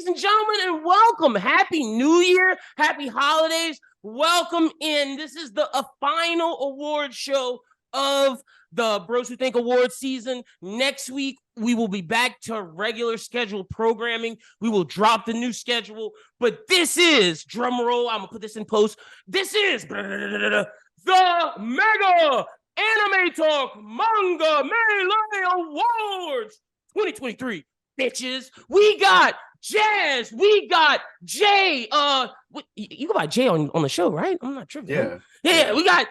and gentlemen, and welcome. Happy New Year. Happy holidays. Welcome in. This is the final award show of the Bros Who Think Awards season. Next week, we will be back to regular scheduled programming. We will drop the new schedule. But this is, drum roll, I'm going to put this in post. This is the Mega AnimeTalk Manga Melee Awards 2023. Bitches, we got Jazz, we got Jay. You go by Jay on the show, right? I'm not tripping. Yeah. We got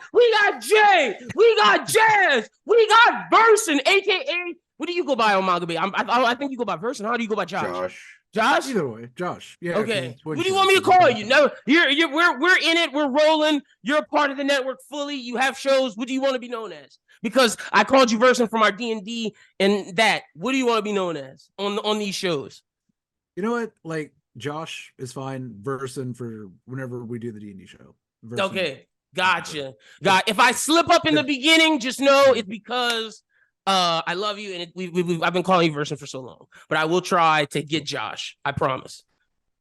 Jay, we got Jazz, we got Versen, aka. What do you go by on Manga Melee? I think you go by Versen. How do you go by Josh? Josh? Either way, Josh. Yeah. Okay. What do you want me to call you? No, we're in it. We're rolling. You're a part of the network fully. You have shows. What do you want to be known as? Because I called you Versen from our D&D and that. What do you want to be known as on these shows? You know what? Like Josh is fine. Versen for whenever we do the D&D show. Versen. Okay. Gotcha. If I slip up in the beginning, just know it's because I love you, and I've been calling you Versen for so long, but I will try to get Josh. I promise.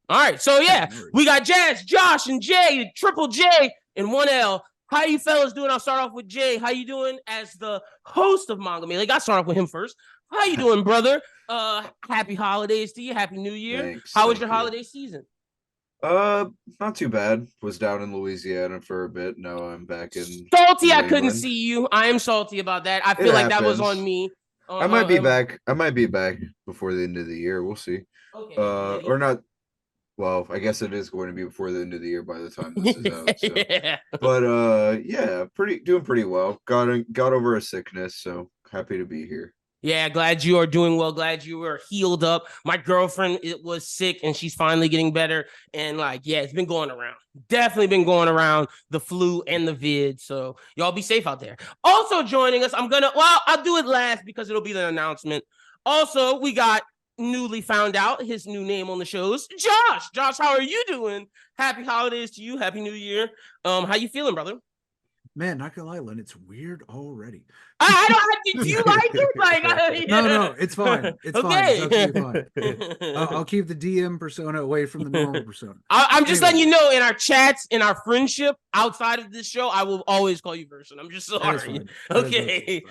All right, so yeah, we got Jazz, Josh, and Jay, Triple J, and 1L. How you fellas doing? I'll start off with Jay. How you doing as the host of Manga Melee? Got to start off with him first. How you doing, brother? Happy holidays to you. Happy New Year. Thanks. How was your holiday season? Not too bad. Was down in Louisiana for a bit. Now I'm back in salty. I England. couldn't see you. I am salty about that. I feel like that was on me. I might be back. I might be back before the end of the year. We'll see. Okay. Or not. Well, I guess it is going to be before the end of the year by the time this is out. So. Yeah. But yeah, doing pretty well. Got over a sickness, so happy to be here. Yeah, glad you are doing well. Glad you are healed up. My girlfriend was sick and she's finally getting better. And it's been going around. Definitely been going around, the flu and the vid. So y'all be safe out there. Also joining us, I'll do it last because it'll be the announcement. Also, we got newly found out his new name on the shows, Josh. Josh, how are you doing? Happy holidays to you. Happy New Year. How you feeling, brother? Man, not gonna lie, Len, it's weird already. I don't. Do you like it? No, it's fine. It's fine. It's absolutely fine. I'll keep the DM persona away from the normal persona. I'm just letting you know, in our chats, in our friendship, outside of this show, I will always call you Versen. I'm just sorry. Okay.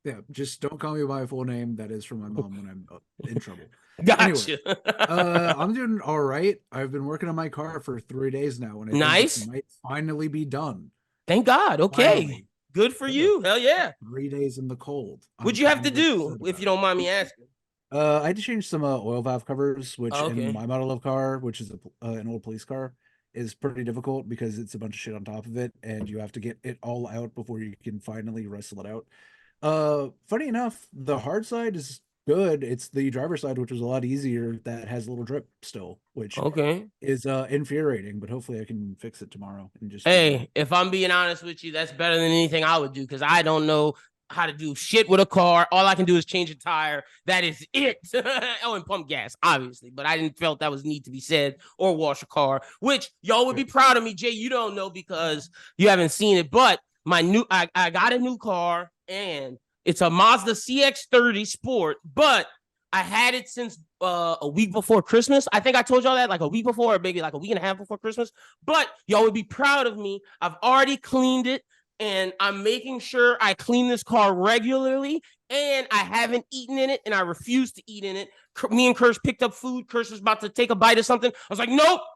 Yeah, just don't call me by my full name. That is from my mom when I'm in trouble. Gotcha. Anyway, I'm doing all right. I've been working on my car for 3 days now, and I think it might finally be done. Thank God. Okay. Finally. Good for you. Hell yeah. 3 days in the cold. What'd you have to do, if you don't mind me asking? I had to change some oil valve covers, which in my model of car, which is an old police car, is pretty difficult because it's a bunch of shit on top of it, and you have to get it all out before you can finally wrestle it out. Funny enough, the hard side is good. It's the driver's side, which is a lot easier, that has a little drip still, which is infuriating, but hopefully I can fix it tomorrow. And just if I'm being honest with you, that's better than anything I would do, because I don't know how to do shit with a car. All I can do is change a tire. That is it. And pump gas, obviously, but I didn't felt that was need to be said, or wash a car, which y'all would be proud of me. Jay, you don't know because you haven't seen it, but I got a new car, and it's a Mazda CX-30 Sport, but I had it since a week before Christmas. I think I told y'all that like a week before, or maybe like a week and a half before Christmas. But y'all would be proud of me. I've already cleaned it, and I'm making sure I clean this car regularly, and I haven't eaten in it, and I refuse to eat in it. Me and Kirsch picked up food. Kirsch was about to take a bite of something. I was like, no.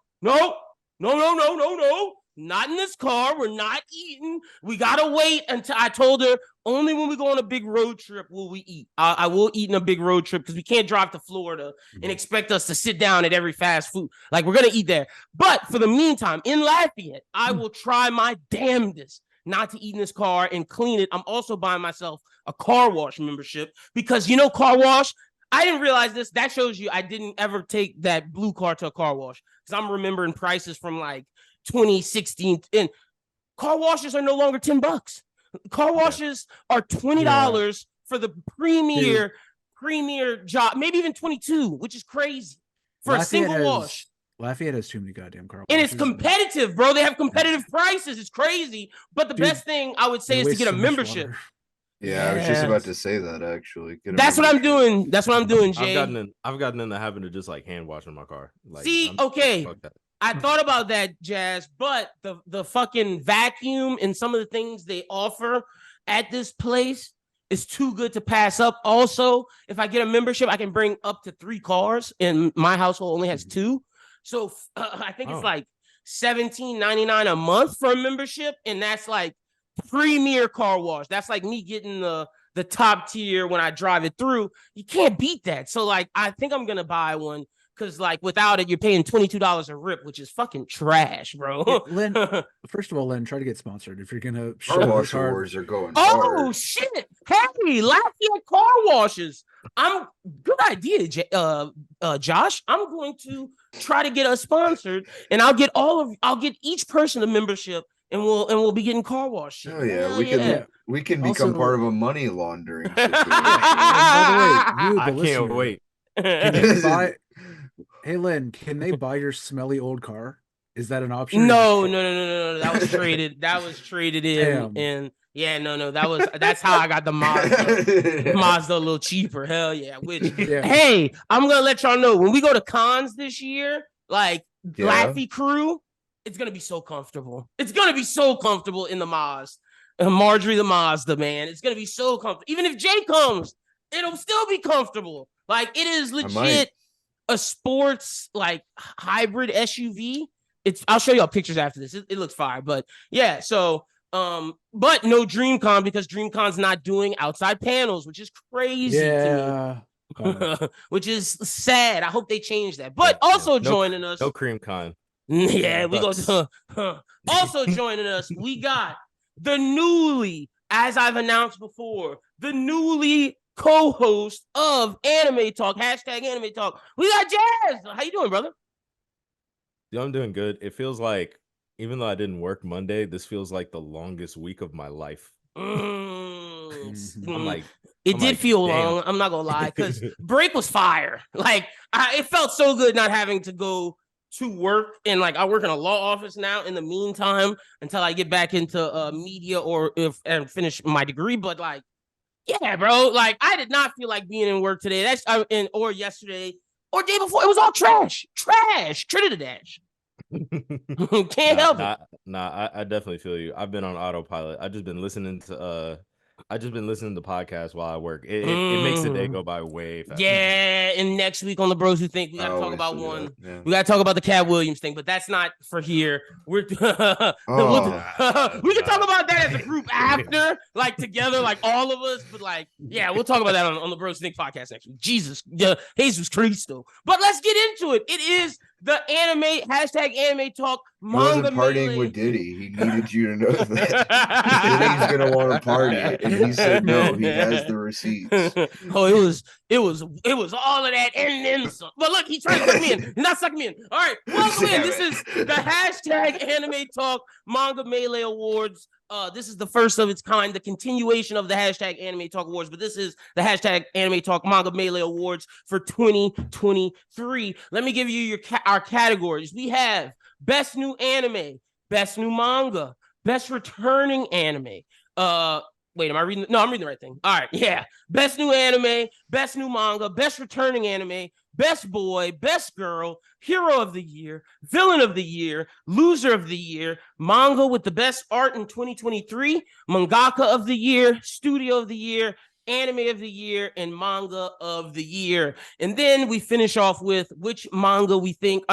Not in this car. We're not eating. We gotta wait until I told her only when we go on a big road trip will we eat. I will eat in a big road trip because we can't drive to Florida and expect us to sit down at every fast food. Like, we're gonna eat there. But for the meantime, in Lafayette, I will try my damnedest not to eat in this car and clean it. I'm also buying myself a car wash membership because, car wash, I didn't realize this. That shows you I didn't ever take that blue car to a car wash, because I'm remembering prices from like 2016, and car washes are no longer $10. Car washes are $20 for the premier job, maybe even 22, which is crazy for a single wash. Lafayette has too many goddamn car washes. And it's competitive, bro. They have competitive prices. It's crazy. But the best thing I would say is to get a membership. Yeah, I was just about to say that actually. That's what I'm doing. That's what I'm doing, Jay. I've gotten in the habit of just like hand washing my car. Like, see, okay. I thought about that, Jazz, but the fucking vacuum and some of the things they offer at this place is too good to pass up. Also, if I get a membership, I can bring up to 3 cars, and my household only has 2. So I think it's like $17.99 a month for a membership, and that's like premier car wash. That's like me getting the top tier when I drive it through. You can't beat that. So like, I think I'm gonna buy one. Because, like, without it, you're paying $22 a rip, which is fucking trash, bro. Yeah, Len, first of all, Len, try to get sponsored. If you're going to... Car wash wars are going hard. hard. Shit. Hey, Lafayette car washes. Good idea, Josh. I'm going to try to get us sponsored, and I'll get each person a membership, and we'll be getting car wash. Oh yeah, we can become part of a money laundering situation. By the way, I can't wait. Can they buy... Hey, Lynn, can they buy your smelly old car? Is that an option? No. That was traded. That was traded in. Damn. And yeah, no. That's how I got the Mazda a little cheaper. Hell yeah. Hey, I'm gonna let y'all know when we go to cons this year, like Laffy Crew, it's gonna be so comfortable. It's gonna be so comfortable in the Mazda. Marjorie the Mazda, man. It's gonna be so comfortable. Even if Jay comes, it'll still be comfortable. Like, it is legit a sports like hybrid SUV. I'll show y'all pictures after this. It looks fire, but yeah. So, but no DreamCon because DreamCon's not doing outside panels, which is crazy to me. Which is sad. I hope they change that. But joining us, no CreamCon. Yeah, we go to also joining us. We got the newly, as I've announced before, the newly co-host of AnimeTalk, #AnimeTalk. We got Jazz. How you doing, brother? Yeah, I'm doing good. It feels like, even though I didn't work Monday, this feels like the longest week of my life. It did feel long. I'm not gonna lie, because break was fire. Like, it felt so good not having to go to work, and like I work in a law office now. In the meantime, until I get back into media and finish my degree, but like. Yeah, bro. Like, I did not feel like being in work today. Or yesterday or day before. It was all trash. Trinidad. Can't help it. I definitely feel you. I've been on autopilot. I've just been listening to podcasts while I work. It makes the day go by way faster. Yeah, and next week on the Bros Who Think, we gotta talk about one. Yeah. We gotta talk about the Cat Williams thing, but that's not for here. We can talk about that as a group after, like together, like all of us. But like, yeah, we'll talk about that on the Bros Who Think podcast next week. Jesus Cristo. But let's get into it. It is the #AnimeTalk Manga Melee. Partying with Diddy. He needed you to know that. Diddy's gonna want to party, and he said no. He has the receipts. It was all of that and then some. But look, he tried to suck me in. Not suck me in. All right, welcome in. This is the #AnimeTalk Manga Melee Awards. This is the first of its kind, the continuation of the #AnimeTalk Awards, but this is the #AnimeTalk Manga Melee Awards for 2023. Let me give you our categories. We have Best New Anime, Best New Manga, Best Returning Anime. Wait, am I reading? No, I'm reading the right thing. All right, yeah. Best New Anime, Best New Manga, Best Returning Anime, Best Boy, Best Girl, Hero of the Year, Villain of the Year, Loser of the Year, Manga with the Best Art in 2023, Mangaka of the Year, Studio of the Year, Anime of the Year, and Manga of the Year. And then we finish off with which anime we think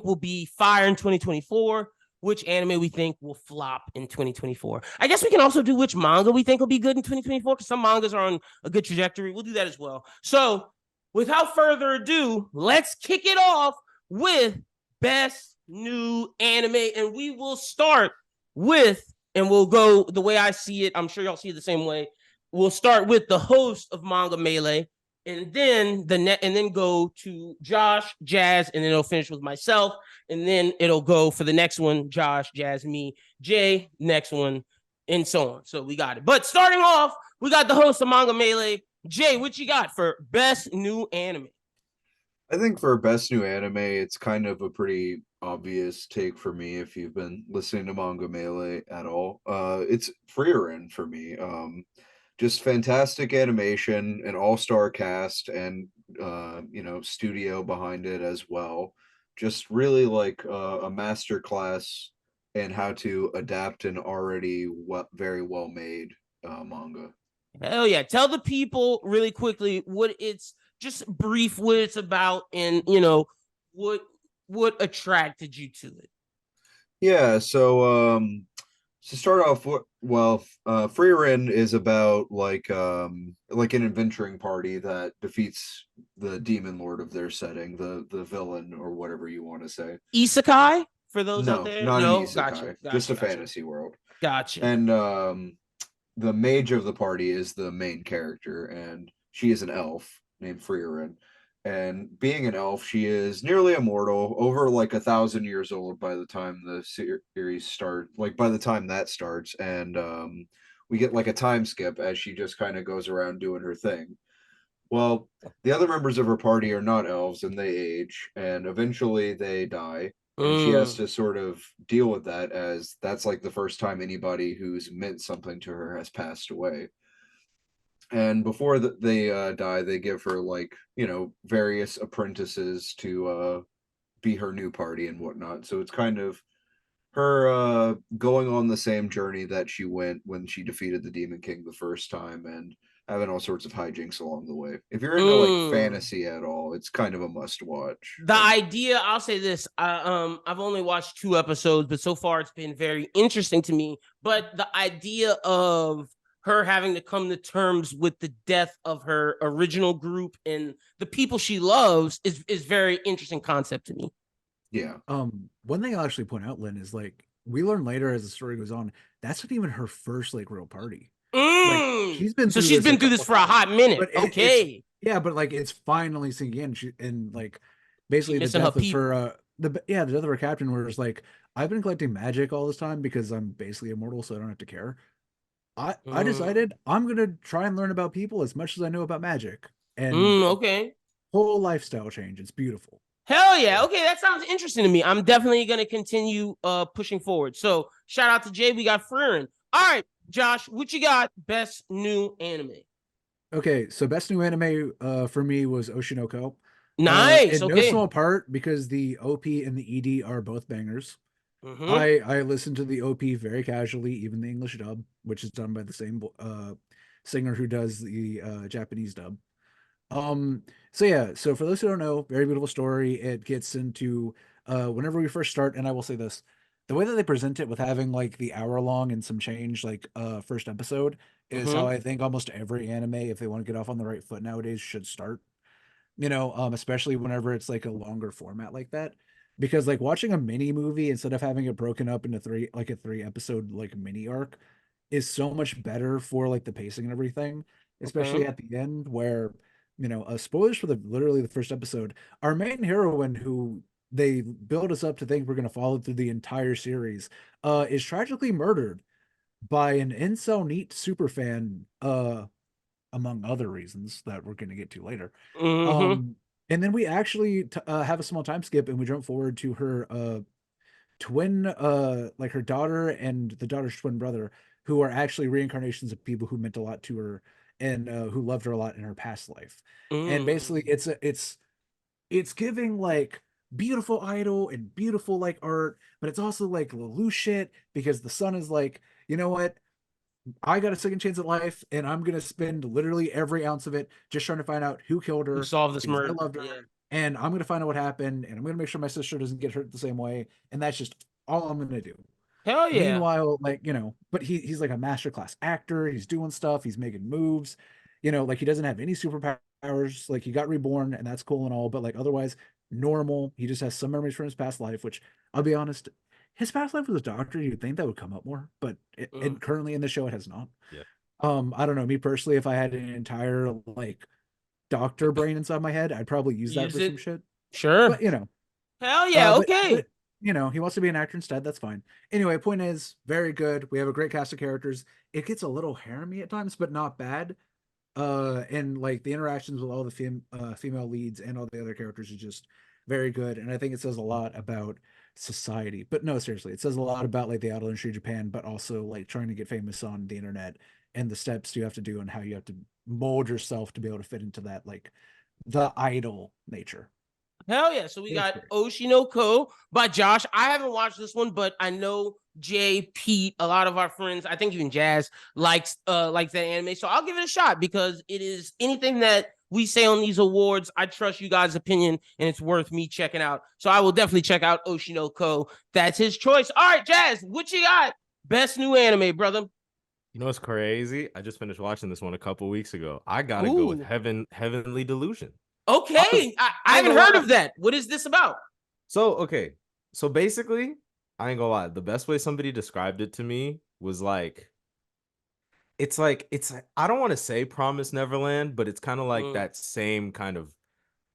will be fire in 2024, which anime we think will flop in 2024. I guess we can also do which manga we think will be good in 2024, because some mangas are on a good trajectory. We'll do that as well. So without further ado, let's kick it off with Best New Anime. And we will start with, and we'll go the way I see it. I'm sure y'all see it the same way. We'll start with the host of Manga Melee, and then go to Josh, Jazz, and then it'll finish with myself. And then it'll go for the next one, Josh, Jazz, me, Jay, next one, and so on. So we got it. But starting off, we got the host of Manga Melee. Jay, what you got for Best New Anime? I think for best new anime, it's kind of a pretty obvious take for me if you've been listening to Manga Melee at all. It's Frieren for me. Just fantastic animation, an all-star cast, and studio behind it as well. Just really like a master class in how to adapt an already very well made manga. Hell yeah. Tell the people really quickly what it's just brief what it's about and what attracted you to it. Yeah, so to start off, Frieren is about like an adventuring party that defeats the demon lord of their setting, the villain or whatever you want to say. Isekai for those out No, there? not an No, isekai, just a fantasy world. Gotcha. And the mage of the party is the main character, and she is an elf named Frieren. And being an elf, she is nearly immortal, over like 1,000 years old by the time the series start. Like by the time that starts, and we get like a time skip as she just kind of goes around doing her thing. Well, the other members of her party are not elves, and they age, and eventually they die. And she has to sort of deal with that, as that's like the first time anybody who's meant something to her has passed away. And before they die, they give her like various apprentices to be her new party and whatnot. So it's kind of her going on the same journey that she went when she defeated the Demon King the first time, and having all sorts of hijinks along the way. If you're into like fantasy at all, it's kind of a must watch. The idea, I'll say this, I've only watched 2 episodes, but so far it's been very interesting to me. But the idea of her having to come to terms with the death of her original group and the people she loves is very interesting concept to me. Yeah. One thing I'll actually point out, Lynn, is like we learn later as the story goes on, that's not even her first like real party. Like she's been through this for a hot minute. Okay. Yeah, but like it's finally sinking in. And like basically the death of her the death of her captain, where it's like, I've been collecting magic all this time because I'm basically immortal, so I don't have to care. I decided I'm gonna try and learn about people as much as I know about magic. And okay. Whole lifestyle change. It's beautiful. Hell yeah. Okay, that sounds interesting to me. I'm definitely gonna continue pushing forward. So shout out to Jay. We got Frieren. All right, Josh, what you got? Best new anime. Okay, so best new anime for me was Oshinoko. Nice. In okay. no small part because the OP and the ED are both bangers. I listened to the OP very casually, even the English dub, which is done by the same singer who does the Japanese dub. So yeah, so for those who don't know, very beautiful story. It gets into whenever we first start, and I will say this, the way that they present it with having like the hour long and some change like first episode is how I think almost every anime, if they want to get off on the right foot nowadays, should start. Especially whenever it's like a longer format like that. Because like watching a mini movie instead of having it broken up into a 3 episode like mini arc is so much better for like the pacing and everything, especially at the end where spoilers for literally the first episode, our main heroine, who they build us up to think we're going to follow through the entire series, is tragically murdered by an incel neat superfan, among other reasons that we're going to get to later. And then we actually have a small time skip, and we jump forward to her twin, like her daughter and the daughter's twin brother, who are actually reincarnations of people who meant a lot to her and who loved her a lot in her past life. And basically it's giving like beautiful idol and beautiful like art, but it's also like loose shit, because the son is like, you know what, I got a second chance at life, and I'm gonna spend literally every ounce of it just trying to find out who killed her, solve this murder. I loved her, and I'm gonna find out what happened, and I'm gonna make sure my sister doesn't get hurt the same way, and that's just all I'm gonna do. Hell yeah. Meanwhile, like, but he's like a masterclass actor. He's doing stuff. He's making moves. Like he doesn't have any superpowers. Like he got reborn, and that's cool and all, but like otherwise normal. He just has some memories from his past life, which I'll be honest, his past life was a doctor. You'd think that would come up more, but it currently in the show it has not. Yeah. I don't know. Me personally, if I had an entire like doctor brain inside my head, I'd probably use that for some shit. Sure. But hell yeah. Okay. But, he wants to be an actor instead. That's fine. Anyway, point is, very good. We have a great cast of characters. It gets a little haremy at times, but not bad. And like the interactions with all the female leads and all the other characters is just very good. And I think it says a lot about society. But no, seriously, it says a lot about like the idol industry of Japan, but also like trying to get famous on the internet and the steps you have to do and how you have to mold yourself to be able to fit into that, like the idol nature. Hell yeah. So we got Oshinoko by Josh. I haven't watched this one, but I know Jay, Pete, a lot of our friends, I think even Jazz likes that anime. So I'll give it a shot because it is anything that we say on these awards. I trust you guys' opinion and it's worth me checking out. So I will definitely check out Oshinoko. That's his choice. All right, Jazz, what you got? Best new anime, brother. You know what's crazy? I just finished watching this one a couple weeks ago. I gotta go with Heavenly Delusion. Okay, I haven't heard of that. What is this about? So basically, I ain't gonna lie. The best way somebody described it to me was like, it's like I don't want to say Promised Neverland, but it's kind of like that same kind of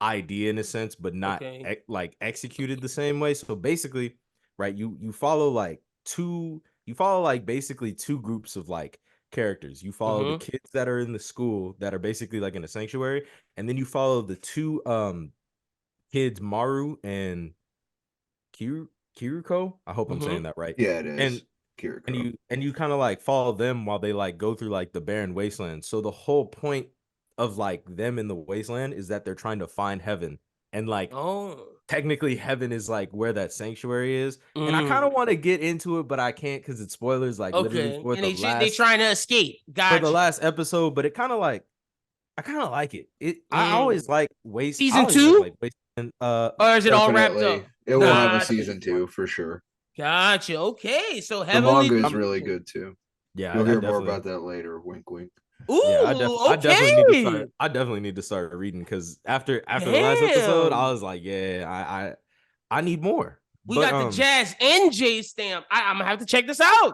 idea in a sense, but not like executed the same way. So basically, right, you follow basically two groups of like characters. You follow the kids that are in the school that are basically like in a sanctuary, and then you follow the two kids, Maru and Kiruko. I hope I'm saying that right. Yeah, it is. And Kiriko. And you kind of like follow them while they like go through like the barren wasteland. So the whole point of like them in the wasteland is that they're trying to find heaven. And like technically heaven is like where that sanctuary is. And I kind of want to get into it, but I can't because it's spoilers. Like literally for they trying to escape. For the last episode, but it kind of like I kind of like it. I always like season 2? Like or is it all wrapped up? It will have a season 2 for sure. Gotcha. Okay, so the manga is really good too. Yeah, you'll hear more about that later. Wink, wink. Ooh, yeah, I definitely need to start reading because after the last episode, I was like, yeah, I need more. We got the Jazz and J stamp. I'm gonna have to check this out.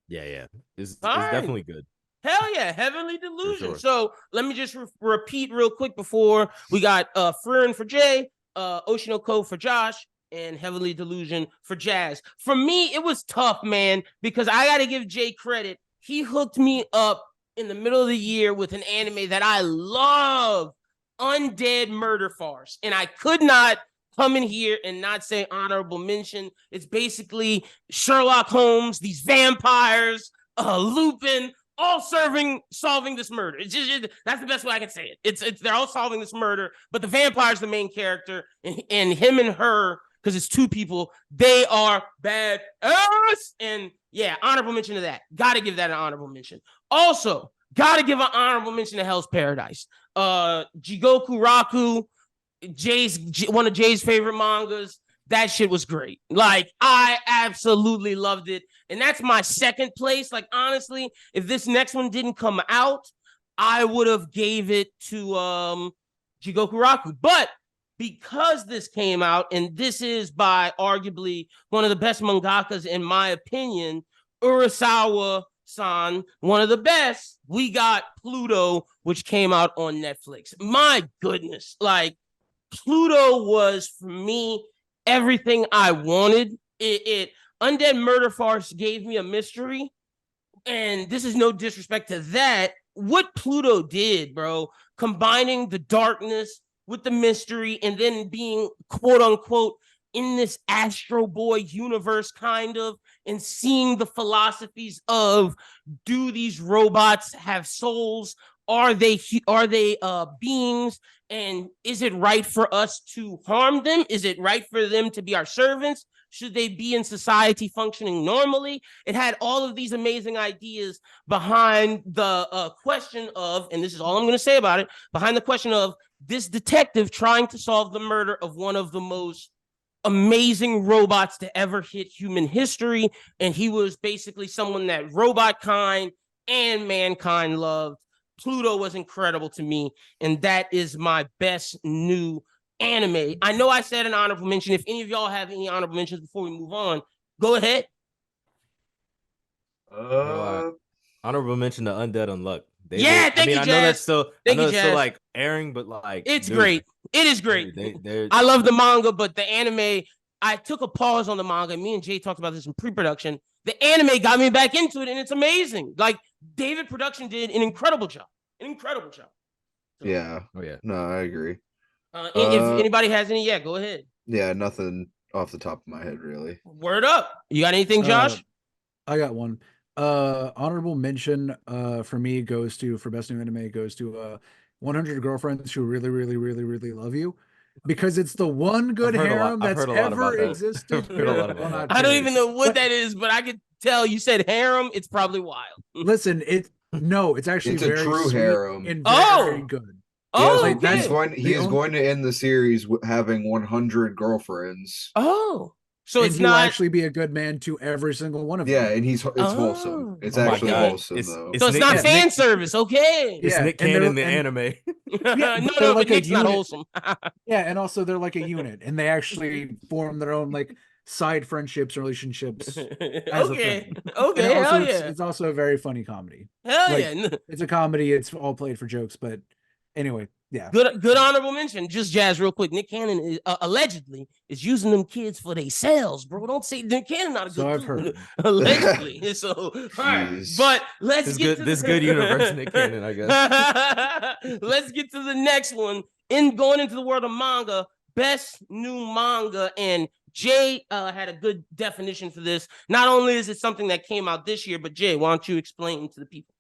Yeah, it's definitely good. Hell yeah, Heavenly Delusion. Sure. So let me just repeat real quick before we got Frieren for Jay, Oshinoko for Josh, and Heavenly Delusion for Jazz. For me, it was tough, man, because I got to give Jay credit. He hooked me up in the middle of the year with an anime that I love, Undead Murder Farce. And I could not come in here and not say honorable mention. It's basically Sherlock Holmes, these vampires, Lupin, all solving this murder. It's just that's the best way I can say it. It's they're all solving this murder, but the vampire's the main character, and him and her, because it's two people, they are bad ass. And yeah, honorable mention to that. Got to give that an honorable mention. Also, got to give an honorable mention to Hell's Paradise. Jigoku Raku, one of Jay's favorite mangas. That shit was great. Like, I absolutely loved it. And that's my second place. Like, honestly, if this next one didn't come out, I would have gave it to Jigoku Raku. But because this came out, and this is by arguably one of the best mangakas, in my opinion, Urasawa-san, one of the best, we got Pluto, which came out on Netflix. My goodness. Like, Pluto was, for me, everything I wanted. Undead Murder Farce gave me a mystery, and this is no disrespect to that. What Pluto did, bro, combining the darkness with the mystery and then being quote unquote in this Astro Boy universe kind of, and seeing the philosophies of, do these robots have souls? Are they beings? And is it right for us to harm them? Is it right for them to be our servants? Should they be in society functioning normally? It had all of these amazing ideas behind the question of, and this is all I'm going to say about it, behind the question of this detective trying to solve the murder of one of the most amazing robots to ever hit human history. And he was basically someone that robot kind and mankind loved. Pluto was incredible to me, and that is my best new anime. I know I said an honorable mention. If any of y'all have any honorable mentions before we move on, go ahead. Honorable mention to Undead Unluck. Thank you, Jazz. I know that's still like airing, but like it's great. It is great. I love the manga, but the anime, I took a pause on the manga. Me and Jay talked about this in pre-production. The anime got me back into it, and it's amazing. Like, David Production did an incredible job. An incredible job. So, Yeah. Oh yeah. No, I agree. If anybody has any, go ahead. Yeah, nothing off the top of my head really. Word up. You got anything, Josh? I got one. Honorable mention for me goes to, for best new anime, goes to 100 Girlfriends Who Really, Really, Really, Really Love You, because it's the one good harem that's ever existed. I've heard a lot about that. I don't even know what that is, but I could tell you said harem. It's probably wild. Listen, it's actually It's a very true sweet harem. and very good. Oh, He okay. is going to end the series having 100 girlfriends. Oh, so it's he'll not actually be a good man to every single one of them. Yeah, and it's wholesome. It's actually wholesome though. So it's not fan service, okay? It's Nick Cannon, the anime. No, but Nick's not wholesome. Yeah, and also they're like a unit, and they actually form their own like side friendships, relationships. As Okay, also, hell yeah. It's also a very funny comedy. Hell yeah. It's a comedy. It's all played for jokes, but anyway, yeah. Good honorable mention. Just Jazz real quick. Nick Cannon is, allegedly is using them kids for their sales, bro. Don't say Nick Cannon not a good So I've dude. heard. Allegedly. So all right. But let's get to this good universe Nick Cannon, I guess. Let's get to the next one. Going into the world of manga, best new manga, and Jay had a good definition for this. Not only is it something that came out this year, but Jay, why don't you explain to the people?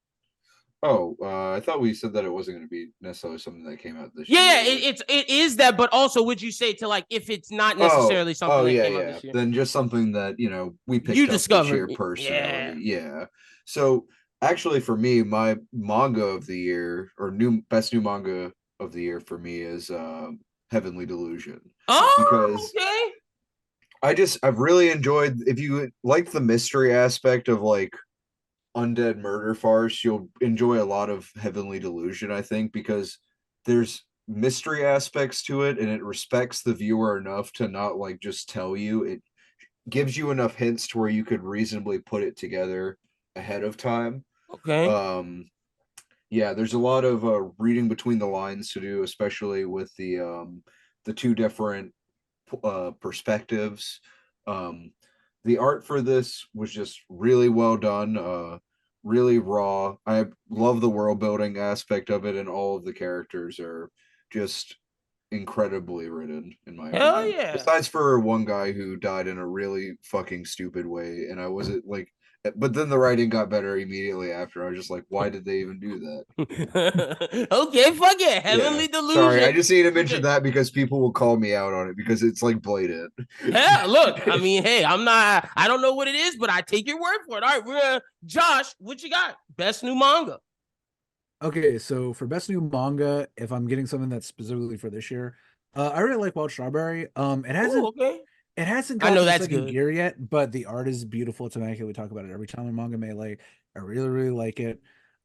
Oh, I thought we said that it wasn't going to be necessarily something that came out this year. Yeah, it is that, but also would you say to like if it's not necessarily something that came out this year? Then just something that we picked up this year personally. Yeah. So actually, for me, my manga of the year or best new manga of the year for me is Heavenly Delusion. Oh, because okay. I've really enjoyed. If you like the mystery aspect of like undead murder farce, you'll enjoy a lot of Heavenly Delusion, I think, because there's mystery aspects to it and it respects the viewer enough to not like just tell you. It gives you enough hints to where you could reasonably put it together ahead of time. Okay. Yeah, there's a lot of reading between the lines to do, especially with the two different perspectives. The art for this was just really well done, really raw. I love the world building aspect of it, and all of the characters are just incredibly written, in my opinion. Hell yeah. Besides for one guy who died in a really fucking stupid way, and I wasn't like, but then the writing got better immediately after. I was just like, why did they even do that? Okay, fuck yeah. Heavenly Delusion. Sorry, I just need to mention that because people will call me out on it because it's like blatant. Yeah, look, I mean, hey, I don't know what it is, but I take your word for it. All right, Josh, what you got? Best new manga. Okay, so for best new manga, if I'm getting something that's specifically for this year, I really like Wild Strawberry. It hasn't gotten the second gear yet, but the art is beautiful. It's immaculate. We talk about it every time in Manga Melee. I really, really like it.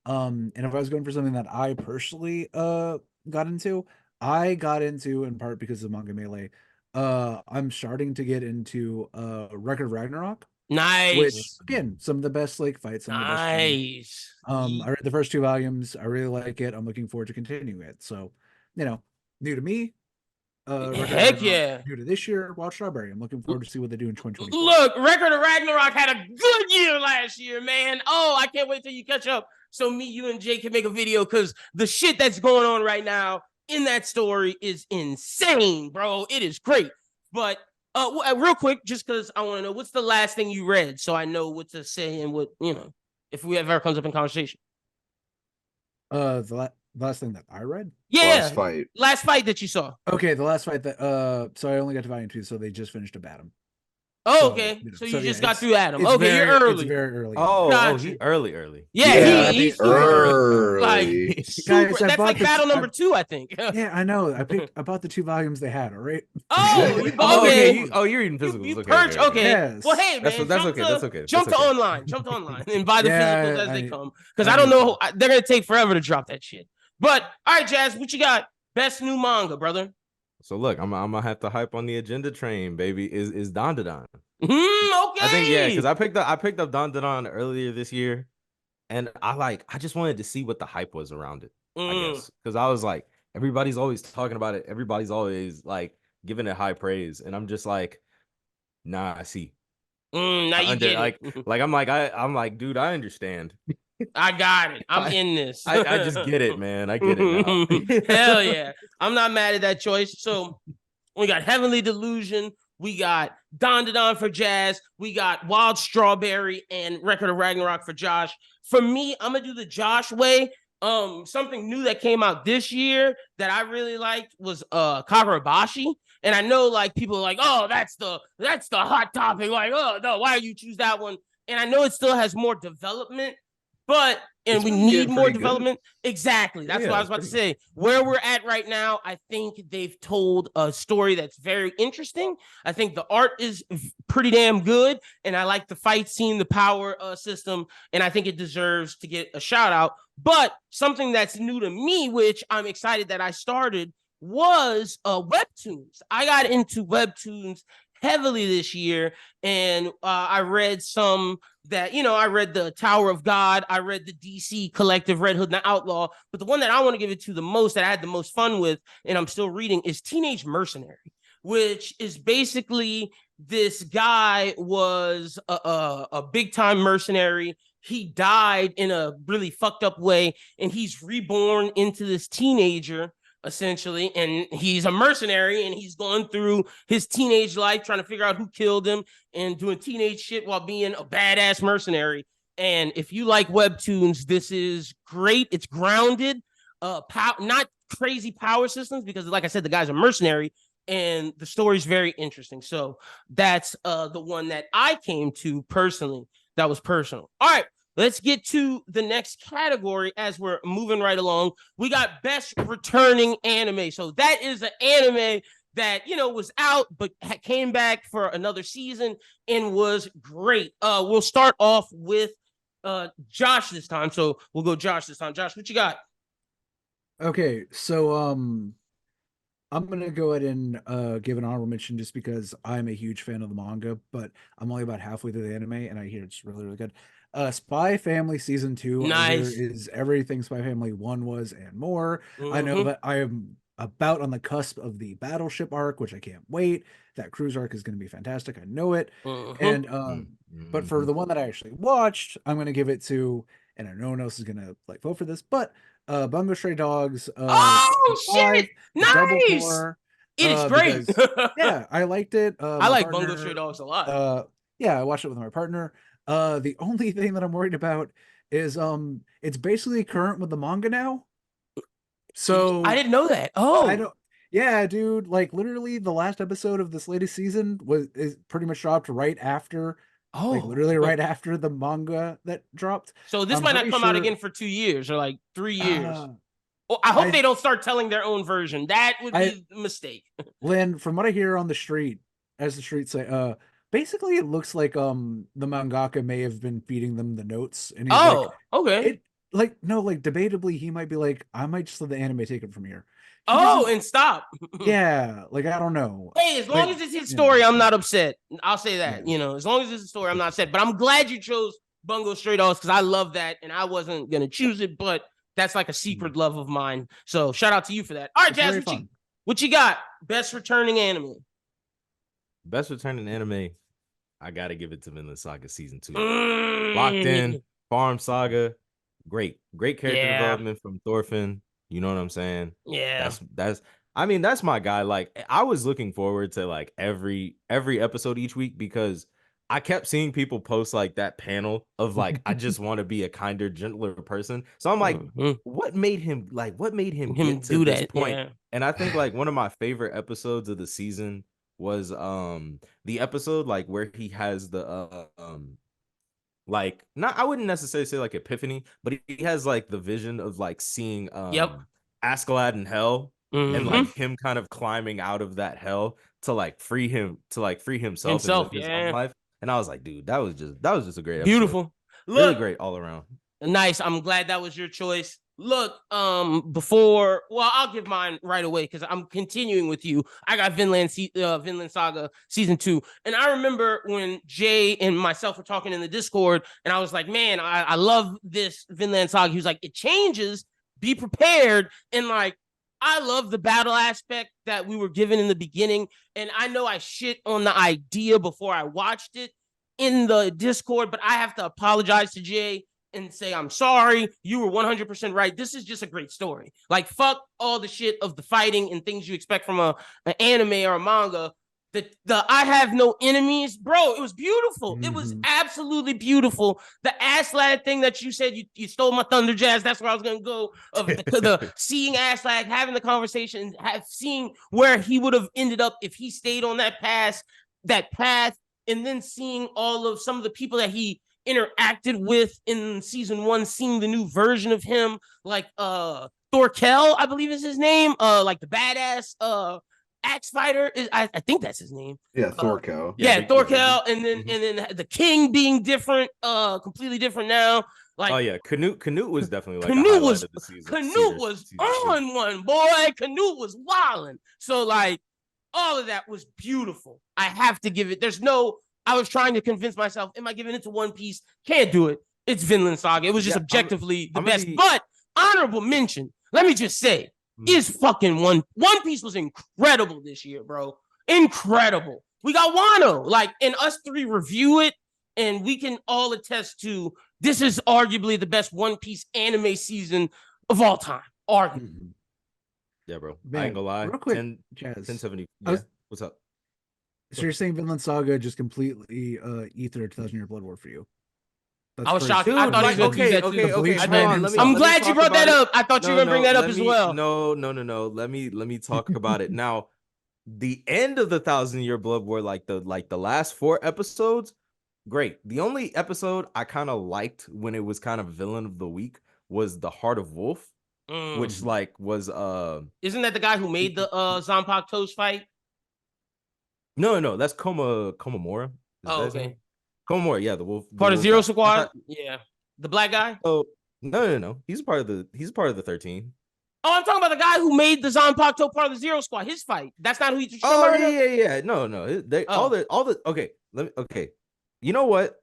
And if I was going for something that I personally got into in part because of Manga Melee. I'm starting to get into Record of Ragnarok. Nice. Which again, some of the best like fights. Nice. I read the first 2 volumes. I really like it. I'm looking forward to continuing it. So, new to me. Heck yeah. New to this year, Wild Strawberry. I'm looking forward to see what they do in 2024. Look, Record of Ragnarok had a good year last year, man. Oh, I can't wait till you catch up so me, you, and Jay can make a video because the shit that's going on right now in that story is insane, bro. It is great. But real quick, just because I want to know, what's the last thing you read so I know what to say and what, if we ever comes up in conversation. The last thing that I read? Yeah. Last fight that you saw. Okay, the last fight that so I only got to volume 2, so they just finished up Adam. Oh, okay. So you just got through Adam. Okay, you're early. It's very early. He early. Yeah, he's early. Like super, guys, that's like battle number 2, I think. Yeah, I know. I bought the 2 volumes they had. All right. Oh, okay. You're reading physicals. You purge. Okay. Yes. Well, hey, man, that's okay. Jump to online and buy the physicals as they come, because I don't know. They're gonna take forever to drop that shit. But all right, Jazz, what you got? Best new manga, brother. So look, I'm gonna have to hype on the agenda train, baby. Is Dandadan. Okay. I think because I picked up Dandadan earlier this year, and I just wanted to see what the hype was around it. I guess because I was like, everybody's always talking about it. Everybody's always like giving it high praise, and I'm just like, nah, I see. Now you get it. I'm like, dude, I understand. I got it. I'm in this. I just get it, man. I get it now. Hell yeah. I'm not mad at that choice. So we got Heavenly Delusion. We got Don to Don for Jazz. We got Wild Strawberry and Record of Ragnarok for Josh. For me, I'm gonna do the Josh way. Something new that came out this year that I really liked was Kagurabashi. And I know like people are like, oh, that's the hot topic. Like, oh no, why do you choose that one? And I know it still has more development, but we need more development. Good. Exactly. That's what I was about to say. Where we're at right now, I think they've told a story that's very interesting. I think the art is pretty damn good, and I like the fight scene, the power system, and I think it deserves to get a shout out. But something that's new to me, which I'm excited that I started, was webtoons. I got into webtoons heavily this year, and I read some that, I read the Tower of God, I read the DC collective Red Hood and the Outlaw, but the one that I want to give it to the most, that I had the most fun with, and I'm still reading, is Teenage Mercenary, which is basically this guy was a big time mercenary. He died in a really fucked up way, and he's reborn into this teenager essentially, and he's a mercenary, and he's going through his teenage life trying to figure out who killed him and doing teenage shit while being a badass mercenary. And if you like webtoons, this is great. It's grounded, not crazy power systems, because like I said, the guy's a mercenary, and the story's very interesting. So that's the one that I came to personally. That was personal. All right. Let's get to the next category as we're moving right along. We got Best Returning Anime. So that is an anime that, was out, but came back for another season and was great. We'll start off with Josh this time. So we'll go Josh this time. Josh, what you got? Okay, so I'm going to go ahead and give an honorable mention just because I'm a huge fan of the manga, but I'm only about halfway through the anime, and I hear it's really, really good. Spy Family Season 2 nice. Is everything Spy Family 1 was and more. I know that I am about on the cusp of the Battleship arc, which I can't wait. That cruise arc is going to be fantastic. I know it. And but for the one that I actually watched, I'm going to give it to, and I know no one else is going to vote for this, but Bungo Stray Dogs. Oh shit! Nice. It is great. Because, yeah, I liked it. I like Bungo Stray Dogs a lot. Yeah, I watched it with my partner. The only thing that I'm worried about is it's basically current with the manga now. So I didn't know that. Oh, I don't. Yeah, dude. Literally, the last episode of this latest season is pretty much dropped right after. Oh, literally right after the manga that dropped. So this might not come out again for 2 years or 3 years. I hope they don't start telling their own version. That would be a mistake. Lynn, from what I hear on the street, as the streets say, basically it looks like the mangaka may have been feeding them the notes, and he's okay. Debatably he might be like, I might just let the anime take it from here. And stop. Yeah, I don't know. Hey, as long as it's his story, I'm not upset. I'll say that. Yeah. As long as it's a story, I'm not upset. But I'm glad you chose Bungo Stray Dogs because I love that, and I wasn't gonna choose it, but that's like a secret love of mine. So shout out to you for that. All right, Jazz, what you got? Best returning anime. Best returning anime. I gotta give it to Vinland Saga Season 2. Locked in, Farm Saga. Great character development from Thorfinn. You know what I'm saying? Yeah. That's my guy. I was looking forward to every episode each week because I kept seeing people post that panel of I just want to be a kinder, gentler person. So I'm like, what made him get to this point? Yeah. And I think one of my favorite episodes of the season was the episode where he has the I wouldn't necessarily say epiphany, but he has the vision of seeing Askeladd in hell and him kind of climbing out of that hell to free himself and live his own life. And I was like, dude, that was just a great episode. Beautiful. Look, really great all around. Nice. I'm glad that was your choice. Look, I'll give mine right away because I'm continuing with you. I got Vinland Saga Season 2. And I remember when Jay and myself were talking in the Discord, and I was like, man, I love this Vinland Saga. He was like, it changes, be prepared. And I love the battle aspect that we were given in the beginning. And I know I shit on the idea before I watched it in the Discord, but I have to apologize to Jay. and say, I'm sorry, you were 100% right. This is just a great story. Like, fuck all the shit of the fighting and things you expect from an anime or a manga. The I have no enemies, bro. It was beautiful. Mm-hmm. It was absolutely beautiful. The Aslag thing that you said, you stole my thunder, Jazz. That's where I was gonna go. Of the seeing Aslag, having the conversation, seeing where he would have ended up if he stayed on that path, and then seeing all of some of the people that he interacted with in season 1, seeing the new version of him, like Thorkel, I believe is his name, like the badass axe fighter is, I think that's his name. Yeah, Thorkel. Thorkel, and then the king being different, completely different now. Like, oh yeah, Canute was definitely like Canute was of the season. Canute was on one, boy. Canute was wilding. So like all of that was beautiful. I have to give it. I was trying to convince myself, am I giving it to One Piece? Can't do it. It's Vinland Saga. It was just objectively the best. But honorable mention, let me just say, is fucking One Piece was incredible this year, bro. Incredible. We got Wano, like, and us three review it, and we can all attest to this is arguably the best One Piece anime season of all time. Arguably. Yeah, bro. Man, I ain't gonna lie. Real quick, 1070. Yeah. What's up? So you're saying Vinland Saga just completely ether 1,000-year blood war for you? I was shocked. I thought he was okay. I'm glad you brought that up. I thought you were gonna bring that up as well. No. Let me talk about it. Now, the end of the 1,000-year blood war, like the last 4 episodes, great. The only episode I kind of liked when it was kind of villain of the week was the Heart of Wolf, which like was Isn't that the guy who made the Zanpakuto Toast fight? No, that's Komamura. Oh, okay. Komamura, yeah, the wolf. Part of Zero Squad? Yeah. The black guy? Oh, no. He's part of the 13. Oh, I'm talking about the guy who made the Zanpakuto part of the Zero Squad. His fight. That's not who he's yeah. No. Okay. Okay. You know what?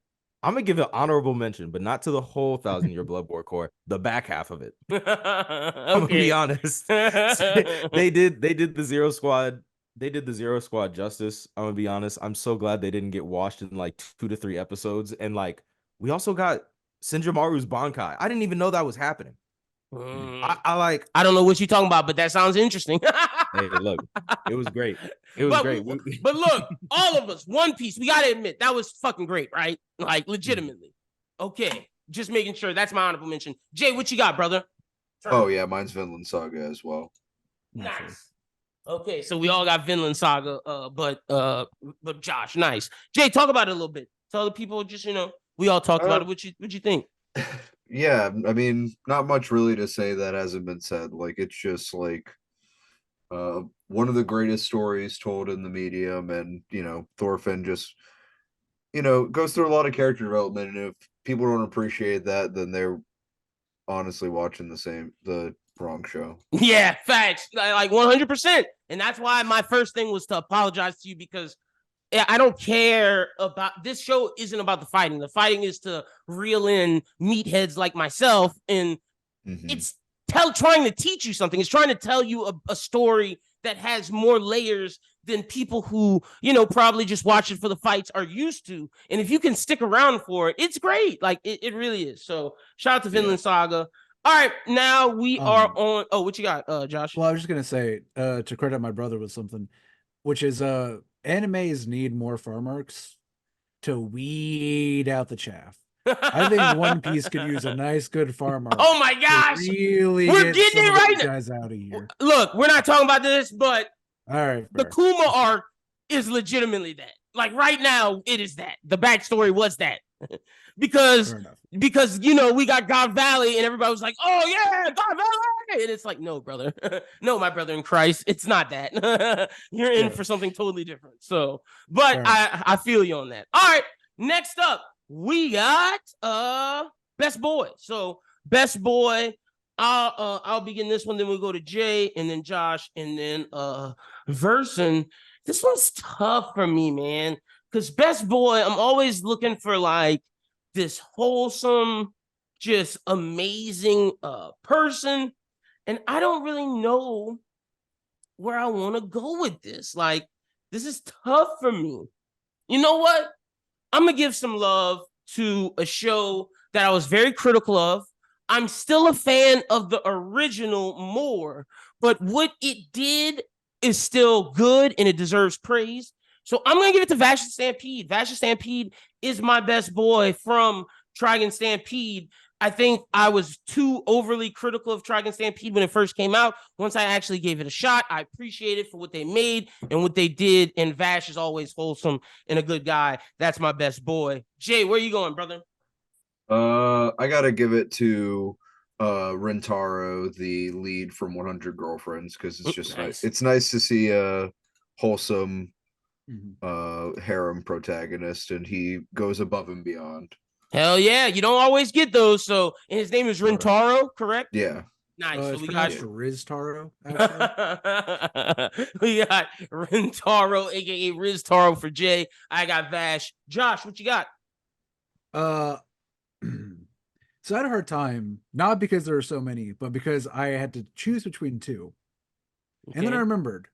I'm gonna give an honorable mention, but not to the whole 1,000-year blood war core. The back half of it. I'm gonna be honest. They did the Zero Squad. They did the Zero Squad justice. I'm gonna be honest. I'm so glad they didn't get washed in like 2 to 3 episodes. And like we also got Senjomaru's Bankai. I didn't even know that was happening. I don't know what you're talking about, but that sounds interesting. Hey, look, it was great. It was great. But look, all of us, One Piece, we gotta admit that was fucking great, right? Like legitimately. Okay, just making sure. That's my honorable mention. Jay, what you got, brother? Oh yeah, mine's Vinland Saga as well. Nice. Okay, so we all got Vinland Saga, but Josh, nice. Jay, talk about it a little bit. Tell the people, just we all talked about it. What you think? Yeah, I mean, not much really to say that hasn't been said. Like, it's just like one of the greatest stories told in the medium, and Thorfinn just goes through a lot of character development, and if people don't appreciate that, then they're honestly watching the wrong show. Yeah, facts, like 100%. And that's why my first thing was to apologize to you, because I don't care about this show. Isn't about the fighting. The fighting is to reel in meatheads like myself, and it's trying to teach you something. It's trying to tell you a story that has more layers than people who probably just watch it for the fights are used to. And if you can stick around for it, it's great. Like it really is. So shout out to Vinland Saga. All right, now we are on. Oh, what you got, Josh? Well, I was just gonna say to credit my brother with something, which is animes need more farm arcs to weed out the chaff. I think One Piece could use a nice, good farm arc. Oh my gosh, really, we're getting it right now. Guys out of here. Look, we're not talking about this, but all right, the Kuma arc is legitimately that. Like right now, it is that. The backstory was that. because we got God Valley and everybody was like, oh yeah, God Valley, and it's like, no, brother. No, my brother in Christ, it's not that. You're in for something totally different. So, but I feel you on that. All right, next up we got Best Boy. So Best Boy, I'll begin this one, then we'll go to Jay and then Josh and then Versen. This one's tough for me, man, because Best Boy, I'm always looking for like this wholesome, just amazing person, and I don't really know where I want to go with this. Like, this is tough for me. You know what? I'm gonna give some love to a show that I was very critical of. I'm still a fan of the original more, but what it did is still good and it deserves praise. So I'm going to give it to Vash Stampede. Vash Stampede is my best boy from Trigun Stampede. I think I was too overly critical of Trigun Stampede when it first came out. Once I actually gave it a shot, I appreciate it for what they made and what they did. And Vash is always wholesome and a good guy. That's my best boy. Jay, where are you going, brother? I gotta give it to Rentaro, the lead from 100 Girlfriends, because it's just nice. It's nice to see a wholesome harem protagonist, and he goes above and beyond. Hell yeah, you don't always get those. So, and his name is Rentaro, correct? Yeah. Nice. So we got Riztaro. We got Rentaro, aka Riztaro for Jay. I got Vash. Josh, what you got? So I had a hard time, not because there are so many, but because I had to choose between two. Okay. And then I remembered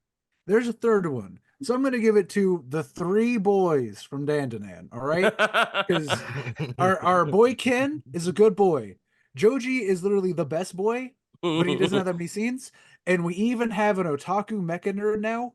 there's a third one. So I'm going to give it to the three boys from Dandanan, all right? Because our boy Ken is a good boy. Joji is literally the best boy, but he doesn't have that many scenes. And we even have an otaku mecha nerd now,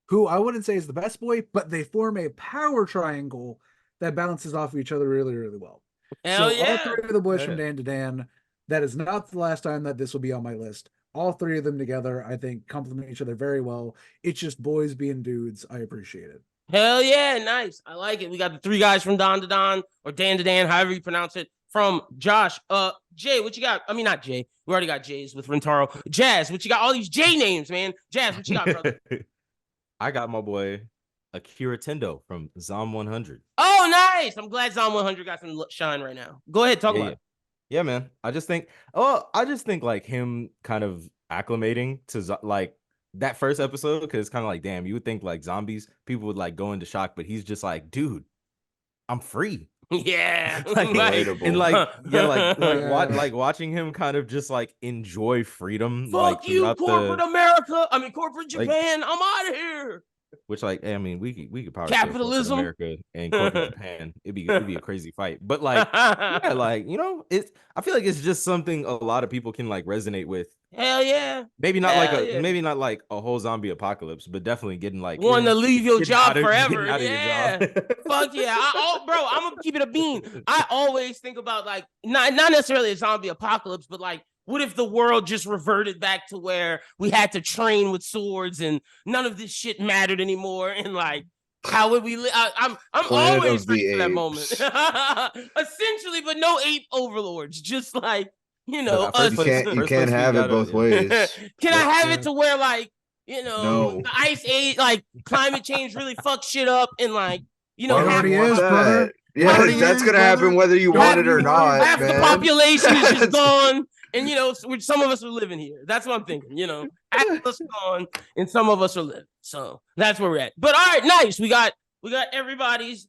who I wouldn't say is the best boy, but they form a power triangle that balances off of each other really, really well. Hell so yeah. all three of the boys from Dandanan, that is not the last time that this will be on my list. All three of them together, I think, complement each other very well. It's just boys being dudes. I appreciate it. Hell yeah, nice. I like it. We got the three guys from Dan or Dan, however you pronounce it, from Josh. Jay, what you got? I mean, not Jay. We already got Jays with Rentaro. Jazz, what you got? All these J names, man. Jazz, what you got, brother? I got my boy Akira Tendo from Zom 100. Oh, nice. I'm glad Zom 100 got some shine right now. Go ahead, talk about it. Yeah, man. I just think like him kind of acclimating to like that first episode, because it's kind of like, damn, you would think like zombies, people would like go into shock, but he's just like, dude, I'm free. Yeah. And like watching him kind of just like enjoy freedom. Fuck like you, corporate America. I mean, corporate Japan. Like, I'm out of here. Which, like, I mean, we could probably capitalism, America and corporate Japan. It'd be a crazy fight, but like, yeah, like, you know, I feel like it's just something a lot of people can like resonate with. Hell yeah. Maybe not like a whole zombie apocalypse, but definitely getting like one to leave your job forever. Yeah, fuck yeah. Bro, I'm gonna keep it a bean. I always think about like not necessarily a zombie apocalypse, but like, what if the world just reverted back to where we had to train with swords and none of this shit mattered anymore? And like, how would we live? I'm always ready for that moment. Essentially, but no ape overlords. Just like, you know, you can't have it both ways. Can I have it to where like, you know, the ice age, like climate change really fucks shit up and like, you know, it already is, brother. Yeah, that's gonna happen whether you want it or not. Half the population is just gone. And, you know, some of us are living here. That's what I'm thinking, you know. Half of us are gone, and some of us are living. So that's where we're at. But, all right, nice. We got everybody's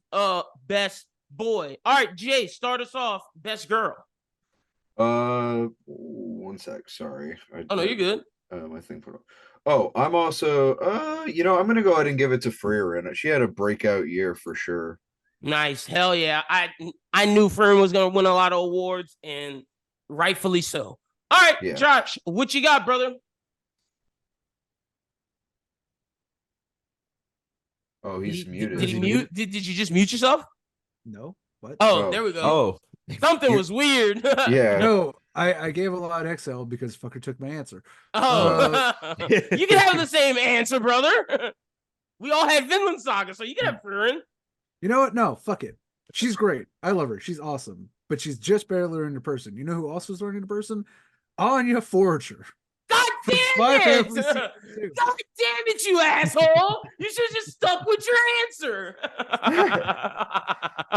best boy. All right, Jay, start us off. Best girl. One sec. Sorry. No, you're good. My thing put up. Oh, I'm also, you know, I'm going to go ahead and give it to Freerin. She had a breakout year for sure. Nice. Hell yeah. I knew Freerin was going to win a lot of awards, and rightfully so. All right, yeah. Josh, what you got, brother? Oh, he's muted. Did he mute? Did you just mute yourself? No. What? Oh, there we go. Oh, something was weird. Yeah. No, I gave a lot of XL because fucker took my answer. Oh, you can have the same answer, brother. We all had Vinland Saga, so you can have Freerin. You know what? No, fuck it. She's great. I love her. She's awesome. But she's just barely learning in person. You know who else was learning in person? Anya Forger. God damn it! God damn it, you asshole! You should have just stuck with your answer.